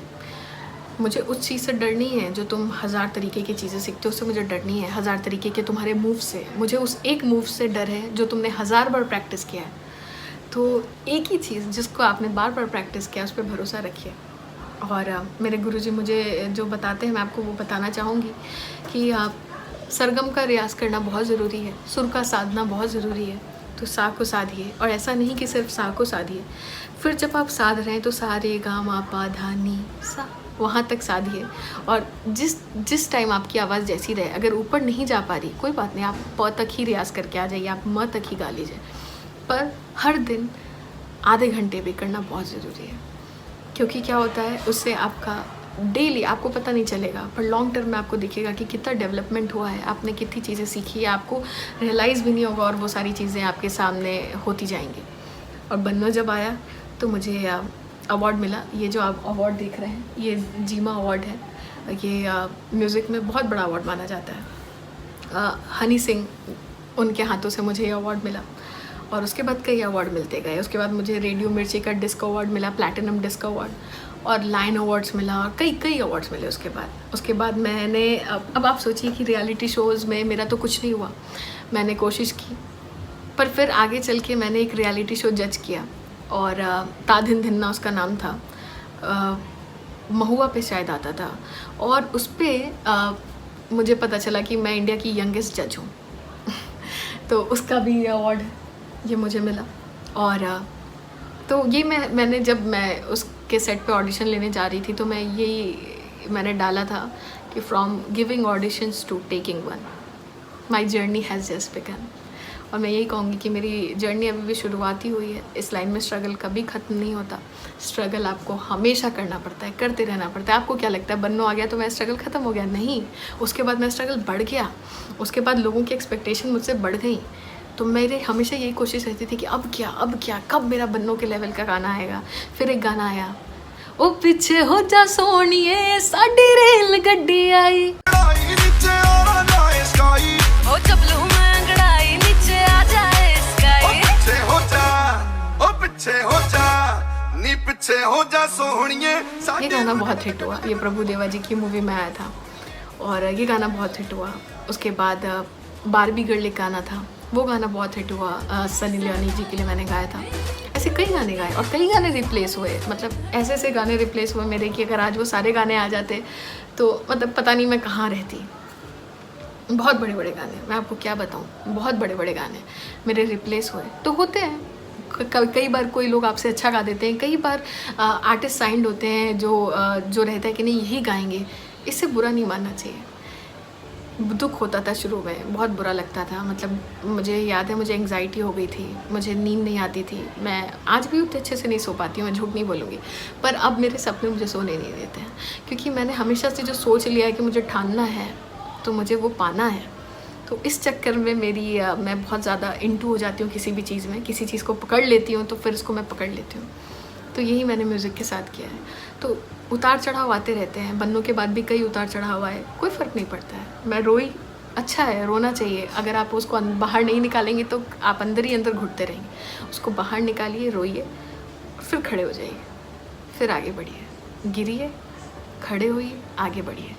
मुझे उस चीज़ से डर नहीं है जो तुम 1000 तरीके की चीज़ें सीखते हो, उससे मुझे डर नहीं है 1000 तरीके के तुम्हारे मूव से। मुझे उस एक मूव से डर है जो तुमने 1000 बार प्रैक्टिस किया है। तो एक ही चीज़ जिसको आपने बार बार प्रैक्टिस किया उस पर भरोसा रखिए। और मेरे गुरुजी मुझे जो बताते हैं मैं आपको वो बताना चाहूँगी कि सरगम का रियाज करना बहुत ज़रूरी है, सुर का साधना बहुत ज़रूरी है। तो सा को साधिए, और ऐसा नहीं कि सिर्फ सा को साधिए, फिर जब आप साध रहे हैं तो सा रे गा मा पा धा नी सा वहाँ तक साधिए। और जिस टाइम आपकी आवाज़ जैसी रहे, अगर ऊपर नहीं जा पा रही कोई बात नहीं, आप प तक ही रियाज करके आ जाइए, आप म तक ही गा लीजिए, पर हर दिन आधे घंटे भी करना बहुत ज़रूरी है। क्योंकि क्या होता है उससे आपका डेली आपको पता नहीं चलेगा, पर लॉन्ग टर्म में आपको दिखेगा कि कितना डेवलपमेंट हुआ है, आपने कितनी चीज़ें सीखी है, आपको रियलाइज़ भी नहीं होगा और वो सारी चीज़ें आपके सामने होती जाएंगी। और बन्नो जब आया तो मुझे अवार्ड मिला। ये जो आप अवार्ड देख रहे हैं ये जीमा अवार्ड है, ये म्यूज़िक में बहुत बड़ा अवार्ड माना जाता है। हनी सिंह उनके हाथों से मुझे ये अवार्ड मिला, और उसके बाद कई अवार्ड मिलते गए। उसके बाद मुझे रेडियो मिर्ची का डिस्क अवार्ड मिला, प्लैटिनम डिस्क अवार्ड, और लाइन अवार्ड्स मिला, और कई अवार्ड्स मिले उसके बाद मैंने अब आप सोचिए कि रियलिटी शोज़ में मेरा तो कुछ नहीं हुआ। मैंने कोशिश की, पर फिर आगे चल के मैंने एक रियलिटी शो जज किया, और ताधिन धिन्ना उसका नाम था, महुआ पे शायद आता था, और उस पर मुझे पता चला कि मैं इंडिया की यंगेस्ट जज हूँ। तो उसका भी अवार्ड ये मुझे मिला। और तो ये मैंने जब मैं उसके सेट पे ऑडिशन लेने जा रही थी तो मैंने डाला था कि from giving auditions to taking one, my journey has just begun. और मैं यही कहूँगी कि मेरी जर्नी अभी भी शुरुआत ही हुई है। इस लाइन में स्ट्रगल कभी ख़त्म नहीं होता, स्ट्रगल आपको हमेशा करना पड़ता है, करते रहना पड़ता है। आपको क्या लगता है बन्नो आ गया तो मैं स्ट्रगल ख़त्म हो गया? नहीं, उसके बाद मैं स्ट्रगल बढ़ गया, उसके बाद लोगों की एक्सपेक्टेशन मुझसे बढ़ गई। तो मेरे हमेशा यही कोशिश रहती थी कि अब क्या कब मेरा बन्नो के लेवल का गाना आएगा। फिर एक गाना आया, ओ पीछे हो जा सोनिए साडी रेल गड्डी आई, ओ चपलू में गड़ाई नीचे आ जाए स्काई, ओ पीछे हो जा नी पीछे हो जा सोनिए। ये गाना बहुत हिट हुआ, ये प्रभु देवा जी की मूवी में आया था, और ये गाना बहुत हिट हुआ। उसके बाद बारबी गर्ल एक गाना था, वो गाना बहुत हिट हुआ, सनी लियोनी जी के लिए मैंने गाया था। ऐसे ऐसे कई गाने गाए और कई गाने रिप्लेस हुए, मतलब ऐसे ऐसे गाने रिप्लेस हुए मेरे कि अगर आज वो सारे गाने आ जाते तो मतलब पता नहीं मैं कहाँ रहती। बहुत बड़े बड़े गाने, मैं आपको क्या बताऊँ, बहुत बड़े बड़े गाने मेरे रिप्लेस हुए। तो होते हैं कई बार कोई लोग आपसे अच्छा गा देते हैं, कई बार आर्टिस्ट साइंड होते हैं जो रहता है कि नहीं यही गाएंगे। इससे बुरा नहीं मानना चाहिए। दुख होता था शुरू में, बहुत बुरा लगता था, मतलब मुझे याद है मुझे एंग्जाइटी हो गई थी, मुझे नींद नहीं आती थी, मैं आज भी उतने अच्छे से नहीं सो पाती हूँ, मैं झूठ नहीं बोलूँगी। पर अब मेरे सपने मुझे सोने नहीं देते हैं, क्योंकि मैंने हमेशा से जो सोच लिया है कि मुझे ठानना है तो मुझे वो पाना है। तो इस चक्कर में मैं बहुत ज़्यादा इंटू हो जाती हूँ किसी भी चीज़ में, किसी चीज़ को पकड़ लेती हूँ तो फिर उसको मैं पकड़ लेती हूँ। तो यही मैंने म्यूज़िक के साथ किया है। तो उतार चढ़ाव आते रहते हैं, बनने के बाद भी कई उतार चढ़ाव आए, कोई फ़र्क नहीं पड़ता है। मैं रोई, अच्छा है, रोना चाहिए। अगर आप उसको बाहर नहीं निकालेंगे तो आप अंदर ही अंदर घुटते रहेंगे। उसको बाहर निकालिए, रोइए, फिर खड़े हो जाइए, फिर आगे बढ़िए, गिरिए, खड़े होइए, आगे बढ़िए।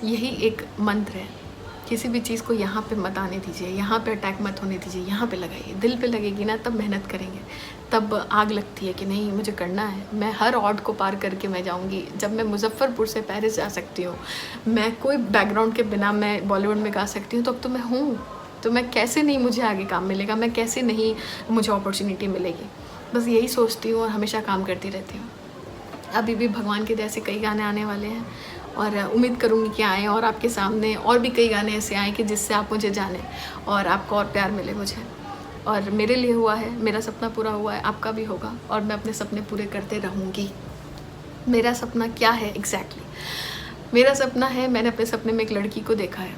यही एक मंत्र है। किसी भी चीज़ को यहाँ पे मत आने दीजिए, यहाँ पे अटैक मत होने दीजिए, यहाँ पे लगाइए। दिल पे लगेगी ना तब मेहनत करेंगे, तब आग लगती है कि नहीं मुझे करना है। मैं हर ऑड को पार करके मैं जाऊँगी। जब मैं मुजफ्फरपुर से पेरिस जा सकती हूँ, मैं कोई बैकग्राउंड के बिना मैं बॉलीवुड में गा सकती हूँ, तो अब तो मैं हूँ। तो मैं कैसे नहीं मुझे आगे काम मिलेगा, मैं कैसे नहीं मुझे अपॉर्चुनिटी मिलेगी। बस यही सोचती हूँ और हमेशा काम करती रहती हूँ। अभी भी भगवान के जैसे कई गाने आने वाले हैं और उम्मीद करूँगी कि आएँ और आपके सामने और भी कई गाने ऐसे आएँ कि जिससे आप मुझे जानें और आपको और प्यार मिले मुझे। और मेरे लिए हुआ है, मेरा सपना पूरा हुआ है, आपका भी होगा और मैं अपने सपने पूरे करते रहूँगी। मेरा सपना क्या है एग्जैक्टली? मेरा सपना है, मैंने अपने सपने में एक लड़की को देखा है,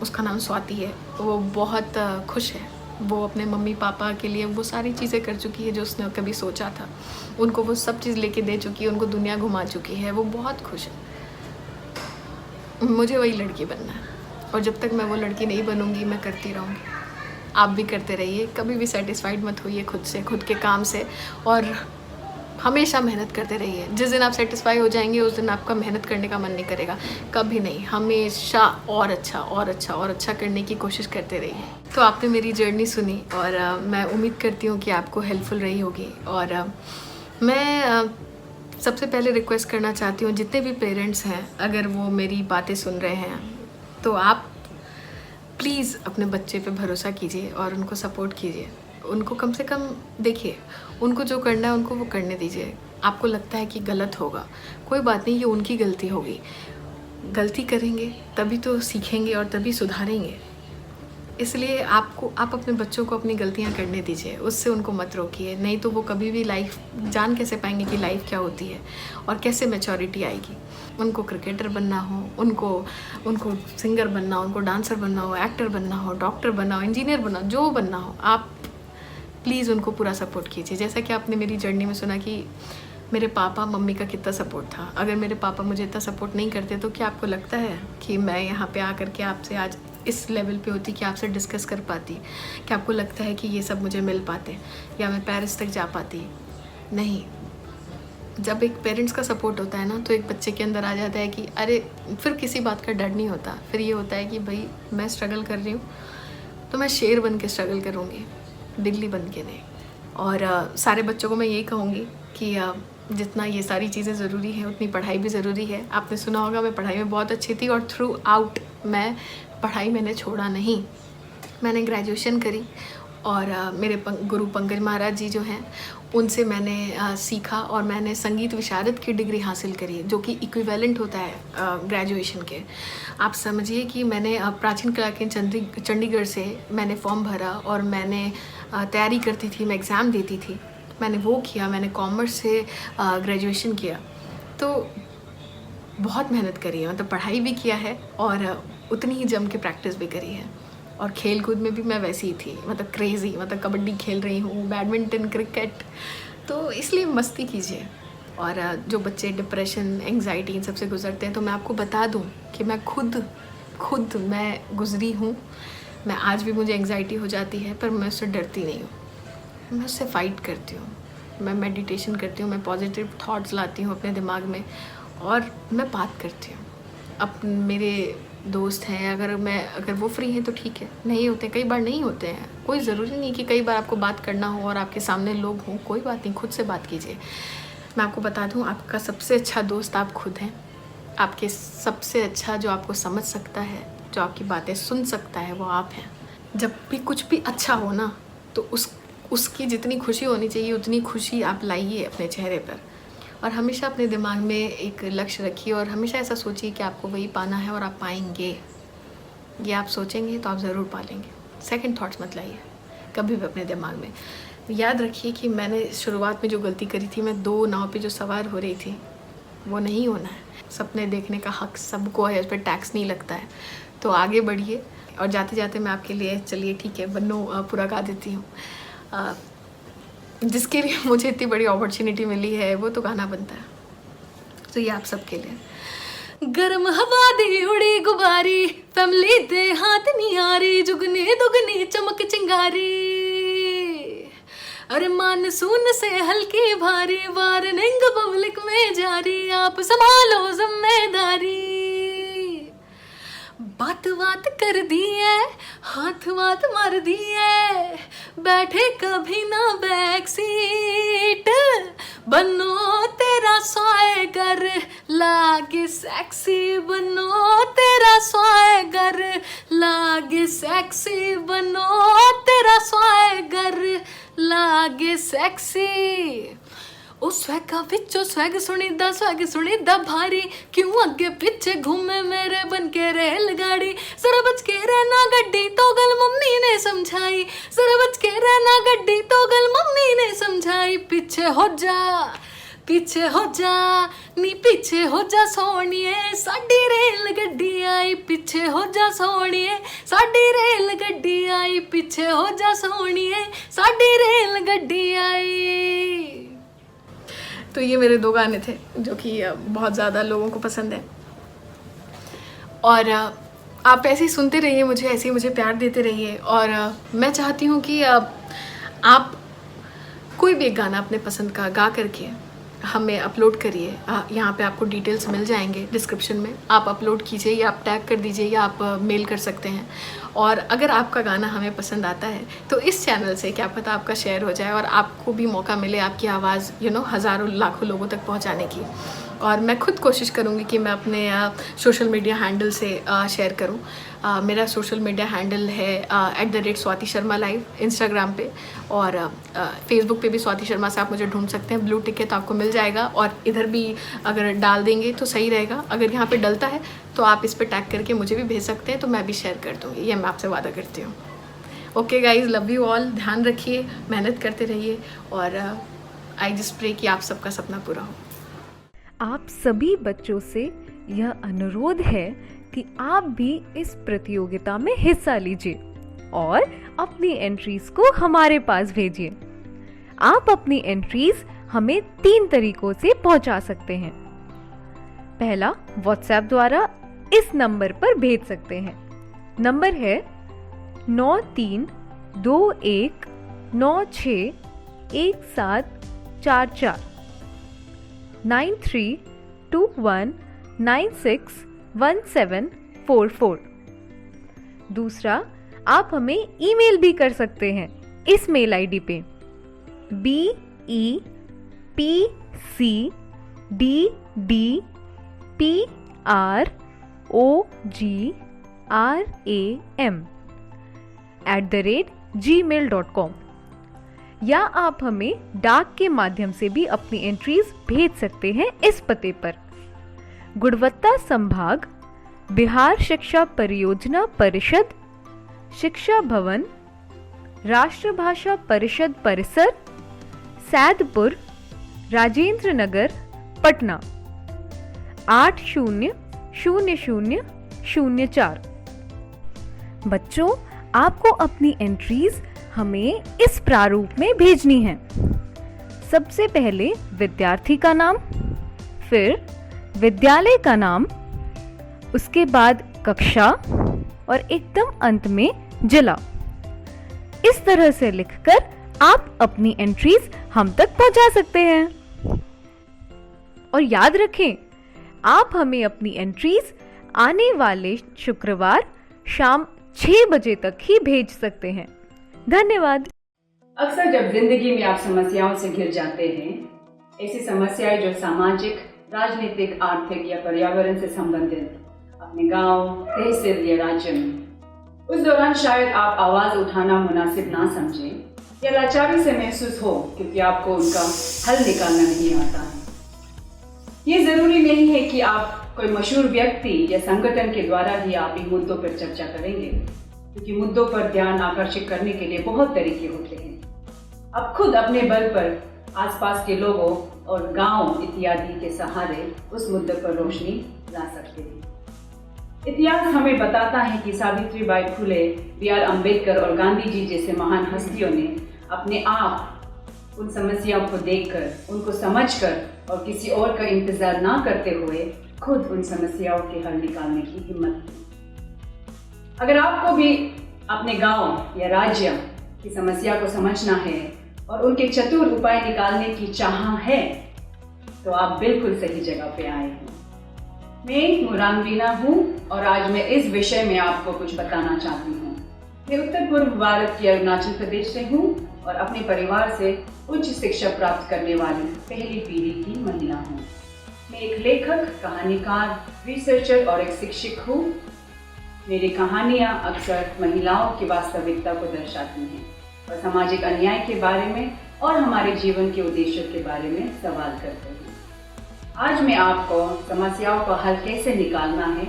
उसका नाम स्वाति है। वो बहुत खुश है, वो अपने मम्मी पापा के लिए वो सारी चीज़ें कर चुकी है जो उसने कभी सोचा था। उनको वो सब चीज़ लेके दे चुकी है, उनको दुनिया घुमा चुकी है, वो बहुत खुश है। मुझे वही लड़की बनना है और जब तक मैं वो लड़की नहीं बनूंगी मैं करती रहूँगी। आप भी करते रहिए, कभी भी सेटिस्फाइड मत होइए खुद से, खुद के काम से, और हमेशा मेहनत करते रहिए। जिस दिन आप सेटिस्फाई हो जाएंगे उस दिन आपका मेहनत करने का मन नहीं करेगा, कभी नहीं। हमेशा और अच्छा और अच्छा और अच्छा करने की कोशिश करते रहिए। तो आपने मेरी जर्नी सुनी और मैं उम्मीद करती हूँ कि आपको हेल्पफुल रही होगी। और मैं सबसे पहले रिक्वेस्ट करना चाहती हूँ, जितने भी पेरेंट्स हैं अगर वो मेरी बातें सुन रहे हैं तो आप प्लीज़ अपने बच्चे पे भरोसा कीजिए और उनको सपोर्ट कीजिए। उनको कम से कम देखिए, उनको जो करना है उनको वो करने दीजिए। आपको लगता है कि गलत होगा, कोई बात नहीं, ये उनकी गलती होगी। गलती करेंगे तभी तो सीखेंगे और तभी सुधारेंगे। इसलिए आप अपने बच्चों को अपनी गलतियां करने दीजिए, उससे उनको मत रोकिए। नहीं तो वो कभी भी लाइफ जान कैसे पाएंगे कि लाइफ क्या होती है और कैसे मैच्योरिटी आएगी। उनको क्रिकेटर बनना हो, उनको सिंगर बनना हो, उनको डांसर बनना हो, एक्टर बनना हो, डॉक्टर बनना हो, इंजीनियर बनना हो, जो बनना हो, आप प्लीज़ उनको पूरा सपोर्ट कीजिए। जैसा कि आपने मेरी जर्नी में सुना कि मेरे पापा मम्मी का कितना सपोर्ट था। अगर मेरे पापा मुझे इतना सपोर्ट नहीं करते तो क्या आपको लगता है कि मैं यहाँ पे आकर के आपसे आज इस लेवल पे होती कि आपसे डिस्कस कर पाती? क्या आपको लगता है कि ये सब मुझे मिल पाते या मैं पेरिस तक जा पाती? नहीं। जब एक पेरेंट्स का सपोर्ट होता है ना तो एक बच्चे के अंदर आ जाता है कि अरे, फिर किसी बात का डर नहीं होता। फिर ये होता है कि भाई मैं स्ट्रगल कर रही हूँ तो मैं शेर बन के स्ट्रगल करूँगी, बिल्ली बन के नहीं। और सारे बच्चों को मैं यही कहूँगी कि जितना ये सारी चीज़ें ज़रूरी हैं उतनी पढ़ाई भी ज़रूरी है। आपने सुना होगा मैं पढ़ाई में बहुत अच्छी थी और थ्रू आउट मैं पढ़ाई मैंने छोड़ा नहीं। मैंने ग्रेजुएशन करी और मेरे गुरु पंकज महाराज जी जो हैं उनसे मैंने सीखा और मैंने संगीत विशारद की डिग्री हासिल करी, जो कि इक्विवेलेंट होता है ग्रेजुएशन के। आप समझिए कि मैंने प्राचीन कला के चंडीगढ़ से मैंने फॉर्म भरा और मैंने तैयारी करती थी, मैं एग्ज़ाम देती थी, मैंने वो किया। मैंने कॉमर्स से ग्रेजुएशन किया, तो बहुत मेहनत करी है, मतलब पढ़ाई भी किया है और उतनी ही जम के प्रैक्टिस भी करी है। और खेल कूद में भी मैं वैसी ही थी, मतलब क्रेज़ी, मतलब कबड्डी खेल रही हूँ, बैडमिंटन, क्रिकेट। तो इसलिए मस्ती कीजिए। और जो बच्चे डिप्रेशन, एंग्जाइटी इन सबसे गुजरते हैं तो मैं आपको बता दूँ कि मैं खुद मैं गुजरी हूँ। मैं आज भी मुझे एंग्जाइटी हो जाती है पर मैं उससे डरती नहीं हूँ, मैं उससे फ़ाइट करती हूँ। मैं मेडिटेशन करती हूँ, मैं पॉजिटिव थॉट्स लाती हूँ अपने दिमाग में और मैं बात करती हूँ। अब मेरे दोस्त हैं, अगर वो फ्री हैं तो ठीक है, नहीं होते कई बार नहीं होते हैं, कोई ज़रूरी नहीं कि कई बार आपको बात करना हो और आपके सामने लोग हों, कोई बात नहीं, खुद से बात कीजिए। मैं आपको बता दूं, आपका सबसे अच्छा दोस्त आप खुद हैं। आपके सबसे अच्छा जो आपको समझ सकता है, जो आपकी बातें सुन सकता है, वो आप हैं। जब भी कुछ भी अच्छा हो ना, तो उसकी जितनी खुशी होनी चाहिए उतनी खुशी आप लाइए अपने चेहरे पर, और हमेशा अपने दिमाग में एक लक्ष्य रखिए और हमेशा ऐसा सोचिए कि आपको वही पाना है और आप पाएंगे। ये आप सोचेंगे तो आप ज़रूर पा लेंगे। सेकंड थॉट्स मत लाइए कभी भी अपने दिमाग में। याद रखिए कि मैंने शुरुआत में जो गलती करी थी, मैं 2 नाव पे जो सवार हो रही थी, वो नहीं होना है। सपने देखने का हक सबको है, उस पर टैक्स नहीं लगता है। तो आगे बढ़िए। और जाते जाते मैं आपके लिए, चलिए ठीक है, बन्नू पूरा गा देती हूँ। जिसके लिए मुझे इतनी बड़ी अपॉर्चुनिटी मिली है, वो तो गाना बनता है। तो ये आप सबके लिए। गरम हवा दी उड़ी गुबारी, फैमिली दे हाथ नहीं आ रही, जुगनी दुगनी चमक चिंगारी, अरे मानसून से हल्की भारी, वार्निंग पब्लिक में जारी, आप संभालो जिम्मेदारी। बात बात कर दी है, हाथ बात मार दी है, बैठे कभी ना बैक सीट, बनो तेरा स्वागर लागे सेक्सी, बनो तेरा स्वागर लागे सेक्सी, बनो तेरा स्वागर लागे सेक्सी। ओ स्वैगा विचो स्वैग सुनीदा भारी, क्यों आगे पीछे घूमे मेरे बन के रेलगाड़ी, जरा बच के रहना गड्डी तो गल मम्मी ने समझाई, जरा बच के रहना गड्डी तो गल मम्मी ने समझाई, पीछे हो जा नी पीछे हो जा सोनिए, साडी रेल गड्डी आई, पीछे हो जा सोनिए, साडी रेल गड्डी आई, पीछे हो जा सोनिए, साडी रेल गड्डी आई। तो ये मेरे 2 गाने थे जो कि बहुत ज़्यादा लोगों को पसंद है, और आप ऐसे ही सुनते रहिए मुझे, ऐसे ही मुझे प्यार देते रहिए। और मैं चाहती हूँ कि आप कोई भी एक गाना अपने पसंद का गा करके हमें अपलोड करिए। यहाँ पे आपको डिटेल्स मिल जाएंगे डिस्क्रिप्शन में, आप अपलोड कीजिए या आप टैग कर दीजिए या आप मेल कर सकते हैं। और अगर आपका गाना हमें पसंद आता है तो इस चैनल से क्या पता आपका शेयर हो जाए और आपको भी मौका मिले आपकी आवाज़ हज़ारों लाखों लोगों तक पहुँचाने की। और मैं खुद कोशिश करूँगी कि मैं अपने सोशल मीडिया हैंडल से शेयर करूँ। मेरा सोशल मीडिया हैंडल है @स्वाति शर्मा लाइव इंस्टाग्राम पे, और फेसबुक पे भी स्वाति शर्मा से आप मुझे ढूंढ सकते हैं। ब्लू टिकट आपको मिल जाएगा, और इधर भी अगर डाल देंगे तो सही रहेगा। अगर यहाँ पे डलता है तो आप इस पर टैग करके मुझे भी भेज सकते हैं, तो मैं भी शेयर कर दूँगी, ये मैं आपसे वादा करती हूँ। Okay guys, love you all. ध्यान रखिए, मेहनत करते रहिए, और आई जस्ट प्रे कि आप सबका सपना पूरा हो। आप सभी बच्चों से यह अनुरोध है कि आप भी इस प्रतियोगिता में हिस्सा लीजिए और अपनी एंट्रीज को हमारे पास भेजिए। आप अपनी एंट्रीज हमें 3 तरीकों से पहुंचा सकते हैं। पहला, व्हाट्सएप द्वारा इस नंबर पर भेज सकते हैं। नंबर है 9321961744 9321961744। दूसरा, आप हमें ईमेल भी कर सकते हैं इस मेल आईडी पे BEPCDDPROGRAM@gmail.com, या आप हमें डाक के माध्यम से भी अपनी एंट्रीज भेज सकते हैं इस पते पर। गुणवत्ता संभाग, बिहार शिक्षा परियोजना परिषद, शिक्षा भवन, राष्ट्रभाषा परिषद परिसर, सैदपुर, राजेंद्र नगर, पटना 800004। बच्चों, आपको अपनी एंट्रीज हमें इस प्रारूप में भेजनी है। सबसे पहले विद्यार्थी का नाम, फिर विद्यालय का नाम, उसके बाद कक्षा और एकदम अंत में जिला। इस तरह से लिखकर आप अपनी एंट्रीज हम तक पहुंचा सकते हैं। और याद रखें, आप हमें अपनी एंट्रीज आने वाले शुक्रवार शाम 6 बजे तक ही भेज सकते हैं। धन्यवाद। अक्सर जब जिंदगी में आप समस्याओं से घिर जाते हैं, ऐसी समस्याएं जो सामाजिक, राजनीतिक, आर्थिक या पर्यावरण से संबंधित अपने गांव, तहसील या राज्य में, उस दौरान शायद आप आवाज उठाना मुनासिब ना समझें या लाचारी से महसूस हो क्योंकि आपको उनका हल निकालना नहीं आता है। ये जरूरी नहीं है कि आप कोई मशहूर व्यक्ति या संगठन के द्वारा ही आप इन मुद्दों पर चर्चा करेंगे, क्योंकि मुद्दों पर ध्यान आकर्षित करने के लिए बहुत तरीके होते हैं। आप खुद अपने बल पर आसपास के लोगों और गांव इत्यादि के सहारे उस मुद्दे पर रोशनी ला सकते हैं। इतिहास हमें बताता है कि सावित्रीबाई फुले, B.R. अम्बेडकर और गांधी जी जैसे महान हस्तियों ने अपने आप उन समस्याओं को देखकर, उनको समझकर और किसी और का इंतजार ना करते हुए खुद उन समस्याओं के हल निकालने की हिम्मत की। अगर आपको भी अपने गांव या राज्य की समस्या को समझना है और उनके चतुर उपाय निकालने की चाह है, तो आप बिल्कुल सही जगह पे आए हैं। मैं मुरांगवीना हूँ और आज मैं इस विषय में आपको कुछ बताना चाहती हूँ। मैं उत्तर पूर्व भारत के अरुणाचल प्रदेश से हूँ और अपने परिवार से उच्च शिक्षा प्राप्त करने वाली पहली पीढ़ी की महिला हूँ। मैं एक लेखक, कहानीकार, रिसर्चर और एक शिक्षक हूँ। मेरी कहानियाँ अक्सर महिलाओं की वास्तविकता को दर्शाती हैं और सामाजिक अन्याय के बारे में और हमारे जीवन के उद्देश्यों के बारे में सवाल करते हैं। आज मैं आपको समस्याओं का हल कैसे निकालना है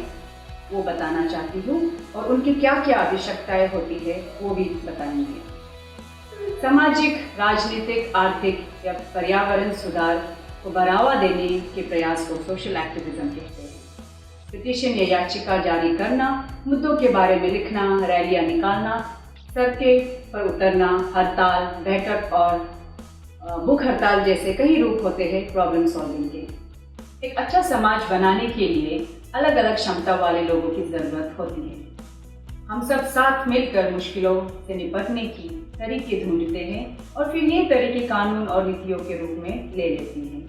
वो बताना चाहती हूँ और उनकी क्या क्या आवश्यकताएं होती है वो भी बताएंगे। सामाजिक, राजनीतिक, आर्थिक या पर्यावरण सुधार को बढ़ावा देने के प्रयास को सोशल एक्टिविज्म कहते हैं। पिटीशन या याचिका जारी करना, मुद्दों के बारे में लिखना, रैलियां निकालना, सड़कें पर उतरना, हड़ताल, बैठक और भूख हड़ताल जैसे कई रूप होते हैं प्रॉब्लम सॉल्विंग के। एक अच्छा समाज बनाने के लिए अलग अलग क्षमता वाले लोगों की जरूरत होती है। हम सब साथ मिलकर मुश्किलों से निपटने की तरीके ढूंढते हैं और फिर ये तरीके कानून और नीतियों के रूप में ले लेते हैं।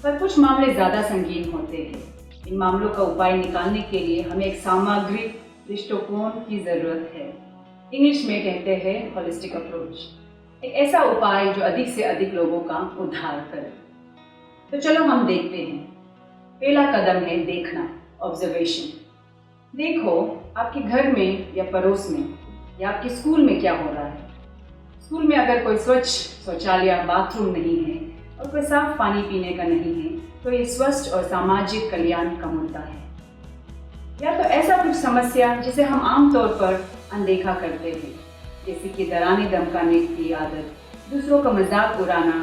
पर कुछ मामले ज़्यादा संगीन होते हैं। इन मामलों का उपाय निकालने के लिए हमें एक सामग्रिक दृष्टिकोण की जरूरत है। इंग्लिश में कहते हैं होलिस्टिक अप्रोच। एक ऐसा उपाय जो अधिक से अधिक लोगों का उद्धार करे। तो चलो हम देखते हैं। पहला कदम है देखना, ऑब्जर्वेशन। देखो आपके घर में या पड़ोस में या आपके स्कूल में क्या हो रहा है। स्कूल में अगर कोई स्वच्छ शौचालय, बाथरूम नहीं है और कोई साफ पानी पीने का नहीं है, तो ये स्वस्थ और सामाजिक कल्याण का मुद्दा है। या तो ऐसा कुछ समस्या जिसे हम आमतौर पर अनदेखा करते हैं, जैसे कि डराने धमकाने की आदत, दूसरों का मजाक उड़ाना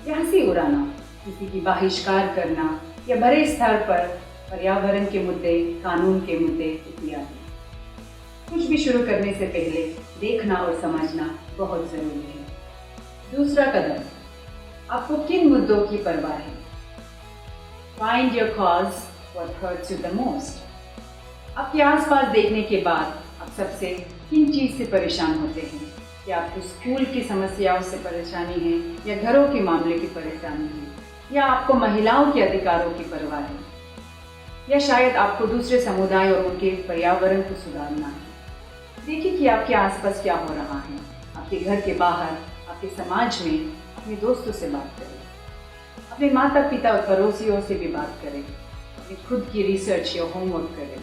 या हंसी उड़ाना, किसी की बहिष्कार करना या बड़े स्तर पर पर्यावरण के मुद्दे, कानून के मुद्दे इत्यादि। कुछ भी शुरू करने से पहले देखना और समझना बहुत जरूरी है। दूसरा कदम, आपको किन मुद्दों की परवाह है। Find your cause, what hurts you the most। आपके आसपास देखने के बाद आप सबसे किन चीज़ से परेशान होते हैं? क्या आपको स्कूल की समस्याओं से परेशानी है या घरों के मामले की परेशानी है या आपको महिलाओं के अधिकारों की परवाह है या शायद आपको दूसरे समुदाय और उनके पर्यावरण को सुधारना है। देखिए कि आपके आसपास क्या हो रहा है। आपके घर के बाहर, आपके समाज में अपने दोस्तों से बात करें, अपने माता पिता और पड़ोसियों से भी बात करें, अपनी खुद की रिसर्च या होमवर्क करें।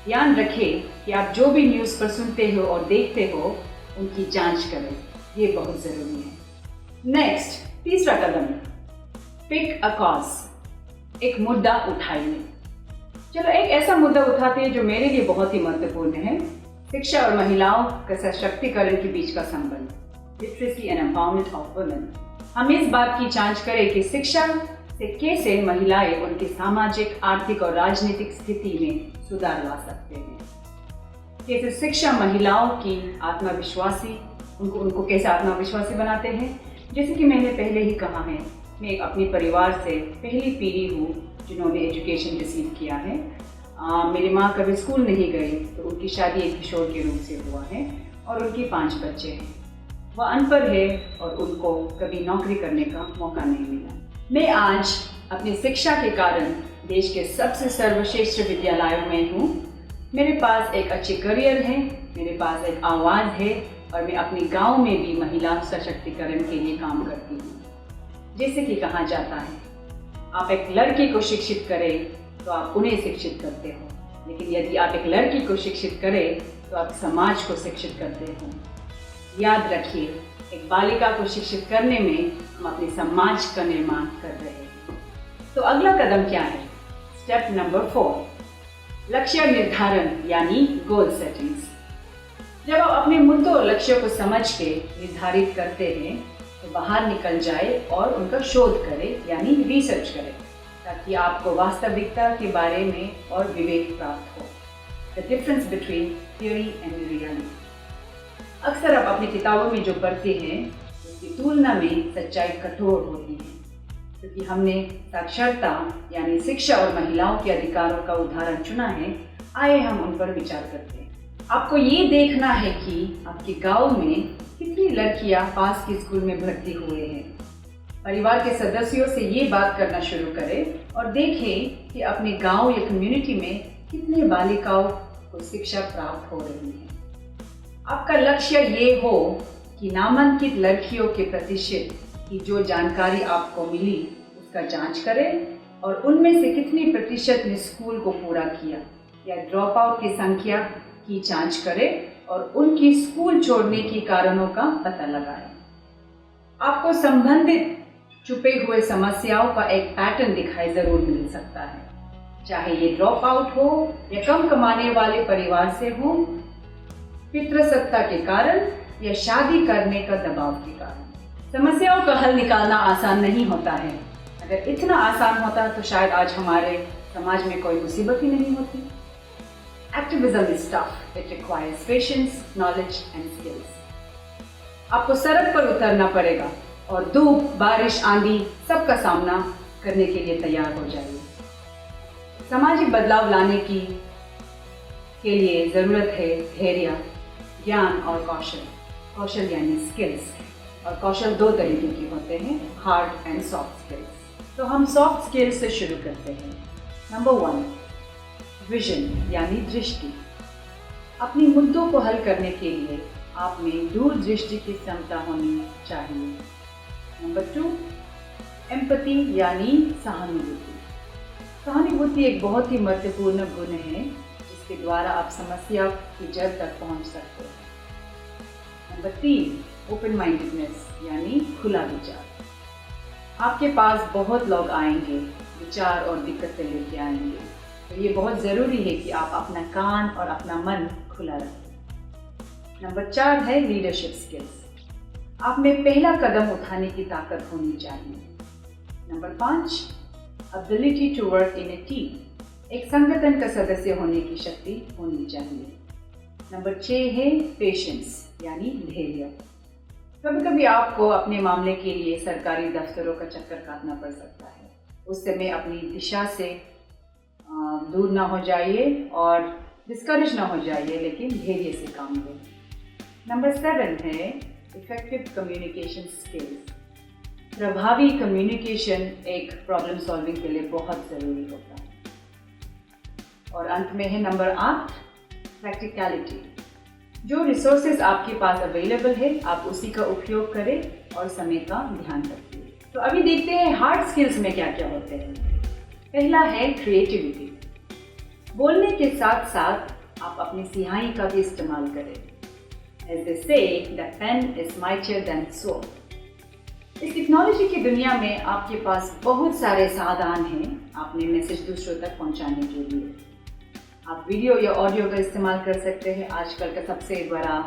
ध्यान रखें कि आप जो भी न्यूज़ पर सुनते हो और देखते हो उनकी जांच करें, ये बहुत ज़रूरी है। नेक्स्ट, तीसरा कदम, पिक अ कॉज, एक मुद्दा उठाइए। चलो एक ऐसा मुद्दा उठाते हैं जो मेरे लिए बहुत ही महत्वपूर्ण है, शिक्षा और महिलाओं का सशक्तिकरण के बीच का संबंध, literacy and empowerment of women. हम इस बात की जांच करें कि शिक्षा से कैसे महिलाएं उनकी सामाजिक, आर्थिक और राजनीतिक स्थिति में सुधार ला सकते हैं। कैसे शिक्षा महिलाओं की आत्मविश्वासी, उनको कैसे आत्मविश्वासी बनाते हैं। जैसे कि मैंने पहले ही कहा है, मैं एक अपने परिवार से पहली पीढ़ी हूँ जिन्होंने एजुकेशन रिसीव किया है। मेरी माँ कभी स्कूल नहीं गई, तो उनकी शादी एक किशोर के रूप से हुआ है और उनके 5 बच्चे हैं। वह अनपढ़ है और उनको कभी नौकरी करने का मौका नहीं मिला। मैं आज अपनी शिक्षा के कारण देश के सबसे सर्वश्रेष्ठ विद्यालयों में हूँ। मेरे पास एक अच्छी करियर है, मेरे पास एक आवाज़ है और मैं अपने गांव में भी महिला सशक्तिकरण के लिए काम करती हूँ। जैसे कि कहा जाता है, आप एक लड़की को शिक्षित करें तो आप उन्हें शिक्षित करते हो, लेकिन यदि आप एक लड़की को शिक्षित करें तो आप समाज को शिक्षित करते हो। याद रखिए, एक बालिका को शिक्षित करने में हम अपने समाज का निर्माण कर रहे हैं। तो अगला कदम क्या है? स्टेप नंबर 4, लक्ष्य निर्धारण यानी गोल सेटिंग्स। जब आप अपने मुद्दों और लक्ष्यों को समझ के निर्धारित करते हैं तो बाहर निकल जाए और उनका शोध करें यानी रिसर्च करें, ताकि आपको वास्तविकता के बारे में और विवेक प्राप्त हो। The difference between theory and reality. अक्सर आप अपनी किताबों में जो पढ़ते हैं उसकी तुलना में सच्चाई कठोर होती है, क्योंकि हमने साक्षरता यानी शिक्षा और महिलाओं के अधिकारों का उदाहरण चुना है। आइए हम उन पर विचार करते हैं। आपको ये देखना है कि आपके गांव में कितनी लड़कियां पास के स्कूल में भर्ती हुए हैं। परिवार के सदस्यों से ये बात करना शुरू करें और देखें कि अपने गांव या कम्युनिटी में कितने बालिकाओं को शिक्षा प्राप्त हो रही है। आपका लक्ष्य ये हो कि नामांकित लड़कियों के प्रतिशत की जो जानकारी आपको मिली उसका जांच करें और उनमें से कितनी प्रतिशत ने स्कूल को पूरा किया या ड्रॉप आउट की संख्या की जांच करें और उनकी स्कूल छोड़ने के कारणों का पता लगाएं। आपको संबंधित छुपे हुए समस्याओं का एक पैटर्न दिखाई जरूर मिल सकता है, चाहे ये ड्रॉप आउट हो या कम कमाने वाले परिवार से हो, पितृसत्ता के कारण या शादी करने का दबाव के कारण। समस्याओं का हल निकालना आसान नहीं होता है। अगर इतना आसान होता तो शायद आज हमारे समाज में कोई मुसीबत ही नहीं होती। Activism is tough. It requires patience, knowledge and skills. आपको सड़क पर उतरना पड़ेगा और धूप, बारिश, आंधी सबका सामना करने के लिए तैयार हो जाइए। सामाजिक बदलाव लाने के लिए ज़रूरत है धैर्य, ज्ञान और कौशल। कौशल यानी स्किल्स, और कौशल 2 तरीके के होते हैं, हार्ड एंड सॉफ्ट स्किल्स। तो हम सॉफ्ट स्किल्स से शुरू करते हैं। नंबर 1, विजन यानी दृष्टि। अपने मुद्दों को हल करने के लिए आप में दूरदृष्टि की क्षमता होनी चाहिए। नंबर 2, एम्पैथी यानी सहानुभूति। सहानुभूति एक बहुत ही महत्वपूर्ण गुण है जिसके द्वारा आप समस्या की जड़ तक पहुंच सकते हैं। नंबर 3, ओपन माइंडेडनेस यानी खुला विचार। आपके पास बहुत लोग आएंगे, विचार और दिक्कतें लेके आएंगे, तो ये बहुत ज़रूरी है कि आप अपना कान और अपना मन खुला रखें। नंबर 4 है लीडरशिप स्किल्स। आप में पहला कदम उठाने की ताकत होनी चाहिए। Number 5, ability to work in a team. एक संगठन का सदस्य होने की शक्ति होनी चाहिए। नंबर 6 है पेशेंस यानी धैर्य। कभी कभी आपको अपने मामले के लिए सरकारी दफ्तरों का चक्कर काटना पड़ सकता है। उस समय अपनी दिशा से दूर ना हो जाइए और डिस्करेज ना हो जाइए, लेकिन धैर्य से काम लें। नंबर 7 है इफेक्टिव कम्युनिकेशन स्किल्स। प्रभावी कम्युनिकेशन एक प्रॉब्लम सॉल्विंग के लिए बहुत ज़रूरी होता है। और अंत में है नंबर 8, प्रैक्टिकलिटी। जो रिसोर्सेज आपके पास अवेलेबल है आप उसी का उपयोग करें और समय का ध्यान रखिए। तो अभी देखते हैं हार्ड स्किल्स में क्या क्या होते हैं। पहला है क्रिएटिविटी। बोलने के साथ साथ आप अपनी सिहाई का भी इस्तेमाल करें। As they say, the pen is mightier than sword. इस टेक्नोलॉजी की दुनिया में आपके पास बहुत सारे साधन हैं अपने मैसेज दूसरों तक पहुंचाने के लिए। आप वीडियो या ऑडियो का इस्तेमाल कर सकते हैं। आजकल का सबसे बड़ा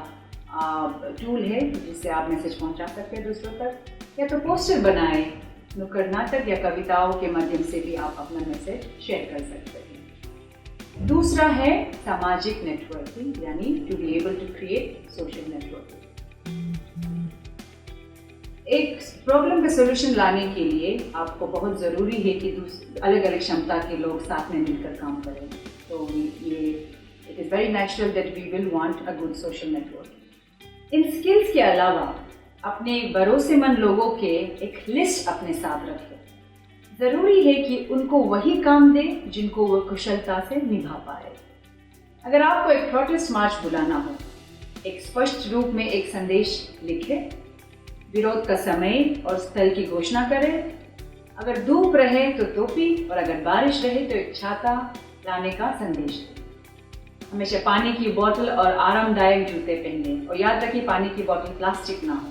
टूल है जिससे आप मैसेज पहुंचा सकते हैं दूसरों तक। या तो पोस्टर बनाएं, नुक्कड़ नाटक या कविताओं के माध्यम से भी आप अपना मैसेज शेयर कर सकते हैं। दूसरा है सामाजिक नेटवर्किंग यानी to be able to create social networking. एक प्रॉब्लम का सलूशन लाने के लिए आपको बहुत ज़रूरी है कि अलग अलग क्षमता के लोग साथ में मिलकर काम करें। तो ये it is very natural that we will want a good social network. इन स्किल्स के अलावा अपने भरोसेमंद लोगों के एक लिस्ट अपने साथ रखें। ज़रूरी है कि उनको वही काम दे जिनको वो कुशलता से निभा पाए। अगर आपको एक प्रोटेस्ट मार्च बुलाना हो, एक स्पष्ट रूप में एक संदेश लिखे, विरोध का समय और स्थल की घोषणा करें। अगर धूप रहे तो टोपी और अगर बारिश रहे तो एक छाता लाने का संदेश दें। हमेशा पानी की बोतल और आरामदायक जूते पहनें और याद रखिए पानी की बोतल प्लास्टिक ना हो।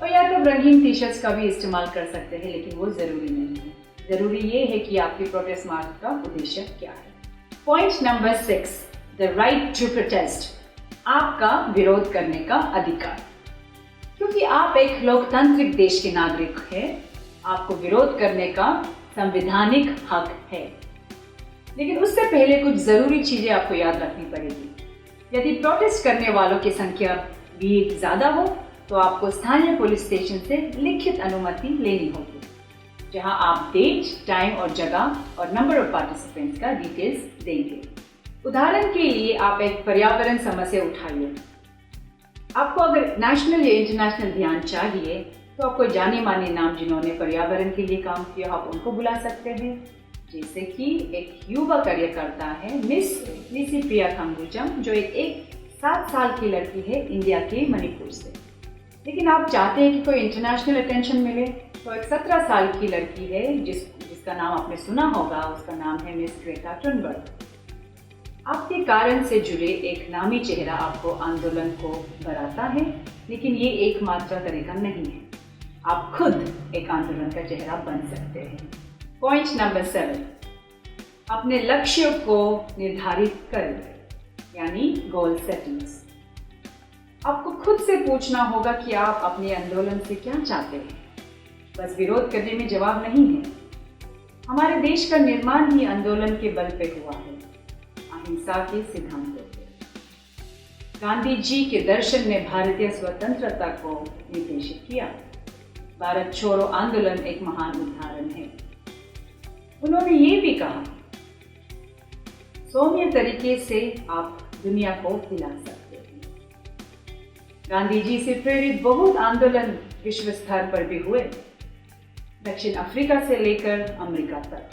और या तो रंगीन टी शर्ट्स का भी इस्तेमाल कर सकते हैं, लेकिन वो ज़रूरी नहीं है। ज़रूरी ये है कि आपकी प्रोटेस्ट मार्च का उद्देश्य क्या है। Point number 6, the right to protest, आपका विरोध करने का अधिकार। क्योंकि आप एक लोकतांत्रिक देश के नागरिक हैं, आपको विरोध करने का संवैधानिक हक है। लेकिन उससे पहले कुछ ज़रूरी चीज़ें आपको याद रखनी पड़ेगी। यदि प्रोटेस्ट करने वालों की संख्या भी ज़्यादा हो तो आपको स्थानीय पुलिस स्टेशन से लिखित अनुमति लेनी होगी, जहां आप डेट, टाइम और जगह और नंबर ऑफ पार्टिसिपेंट्स का डिटेल्स देंगे। उदाहरण के लिए आप एक पर्यावरण समस्या उठाइए। आपको अगर नेशनल या इंटरनेशनल ध्यान चाहिए तो आपको जाने माने नाम जिन्होंने पर्यावरण के लिए काम किया, आप उनको बुला सकते हैं। जैसे कि एक युवा कार्यकर्ता है मिस लिसिप्रिया खम्बुजम, जो एक 7 साल की लड़की है इंडिया के मणिपुर से। लेकिन आप चाहते हैं कि कोई इंटरनेशनल अटेंशन मिले, तो एक 17 साल की लड़की है जिसका नाम आपने सुना होगा, उसका नाम है मिस ग्रेटा थुनबर्ग। आपके कारण से जुड़े एक नामी चेहरा आपको आंदोलन को बढ़ाता है, लेकिन ये एकमात्र तरीका नहीं है। आप खुद एक आंदोलन का चेहरा बन सकते हैं। पॉइंट नंबर 7, अपने लक्ष्यों को निर्धारित करें, यानी गोल सेटिंग्स। आपको खुद से पूछना होगा कि आप अपने आंदोलन से क्या चाहते हैं। बस विरोध करने में जवाब नहीं है। हमारे देश का निर्माण ही आंदोलन के बल पे हुआ है, अहिंसा के सिद्धांतों पे। गांधी जी के दर्शन ने भारतीय स्वतंत्रता को निर्देशित किया। भारत छोड़ो आंदोलन एक महान उदाहरण है। उन्होंने ये भी कहा, सौम्य तरीके से आप दुनिया को हिला सकते हैं। गांधी जी से प्रेरित बहुत आंदोलन विश्व स्तर पर भी हुए, दक्षिण अफ्रीका से लेकर अमेरिका तक।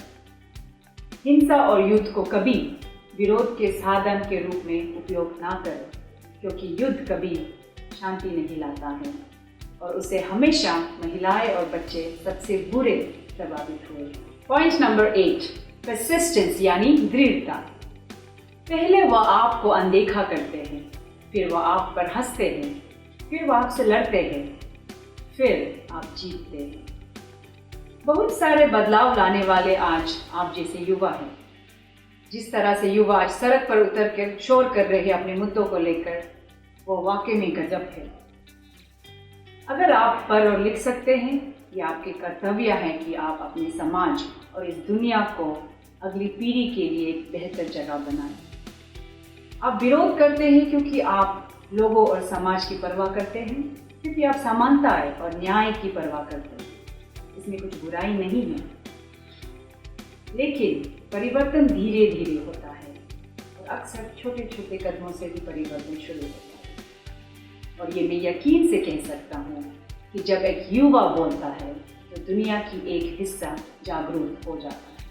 हिंसा और युद्ध को कभी विरोध के साधन के रूप में उपयोग ना करें, क्योंकि युद्ध कभी शांति नहीं लाता है और उससे हमेशा महिलाएं और बच्चे सबसे बुरे प्रभावित हुए। पॉइंट नंबर 8, परसिस्टेंस यानी दृढ़ता। पहले वह आपको अनदेखा करते हैं, फिर वह आप पर हंसते हैं, फिर वह आपसे लड़ते हैं, फिर आप जीतते हैं। बहुत सारे बदलाव लाने वाले आज आप जैसे युवा हैं। जिस तरह से युवा आज सड़क पर उतर कर शोर कर रहे हैं अपने मुद्दों को लेकर, वो वाकई में गजब है। अगर आप पढ़ और लिख सकते हैं, ये आपके कर्तव्य है कि आप अपने समाज और इस दुनिया को अगली पीढ़ी के लिए एक बेहतर जगह बनाएं। आप विरोध करते हैं क्योंकि आप लोगों और समाज की परवाह करते हैं, क्योंकि आप समानता और न्याय की परवाह करते हैं। इसमें कुछ बुराई नहीं है, लेकिन परिवर्तन धीरे धीरे होता है और अक्सर छोटे छोटे कदमों से भी परिवर्तन शुरू होता है। और ये मैं यकीन से कह सकता हूँ कि जब एक युवा बोलता है तो दुनिया की एक हिस्सा जागरूक हो जाता है।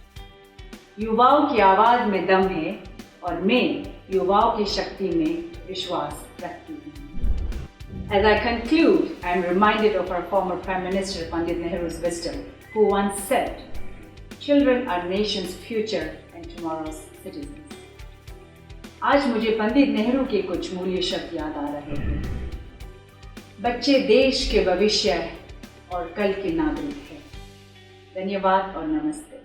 युवाओं की आवाज़ में दम है और मैं युवाओं की शक्ति में विश्वास रखती हूँ। As I conclude, I am reminded of our former Prime Minister Pandit Nehru's wisdom, who once said, "Children are nation's future and tomorrow's citizens." आज मुझे पंडित नेहरू के कुछ मूल्य शब्द याद आ रहे हैं। बच्चे देश के भविष्य और कल के नागरिक हैं। धन्यवाद और नमस्ते।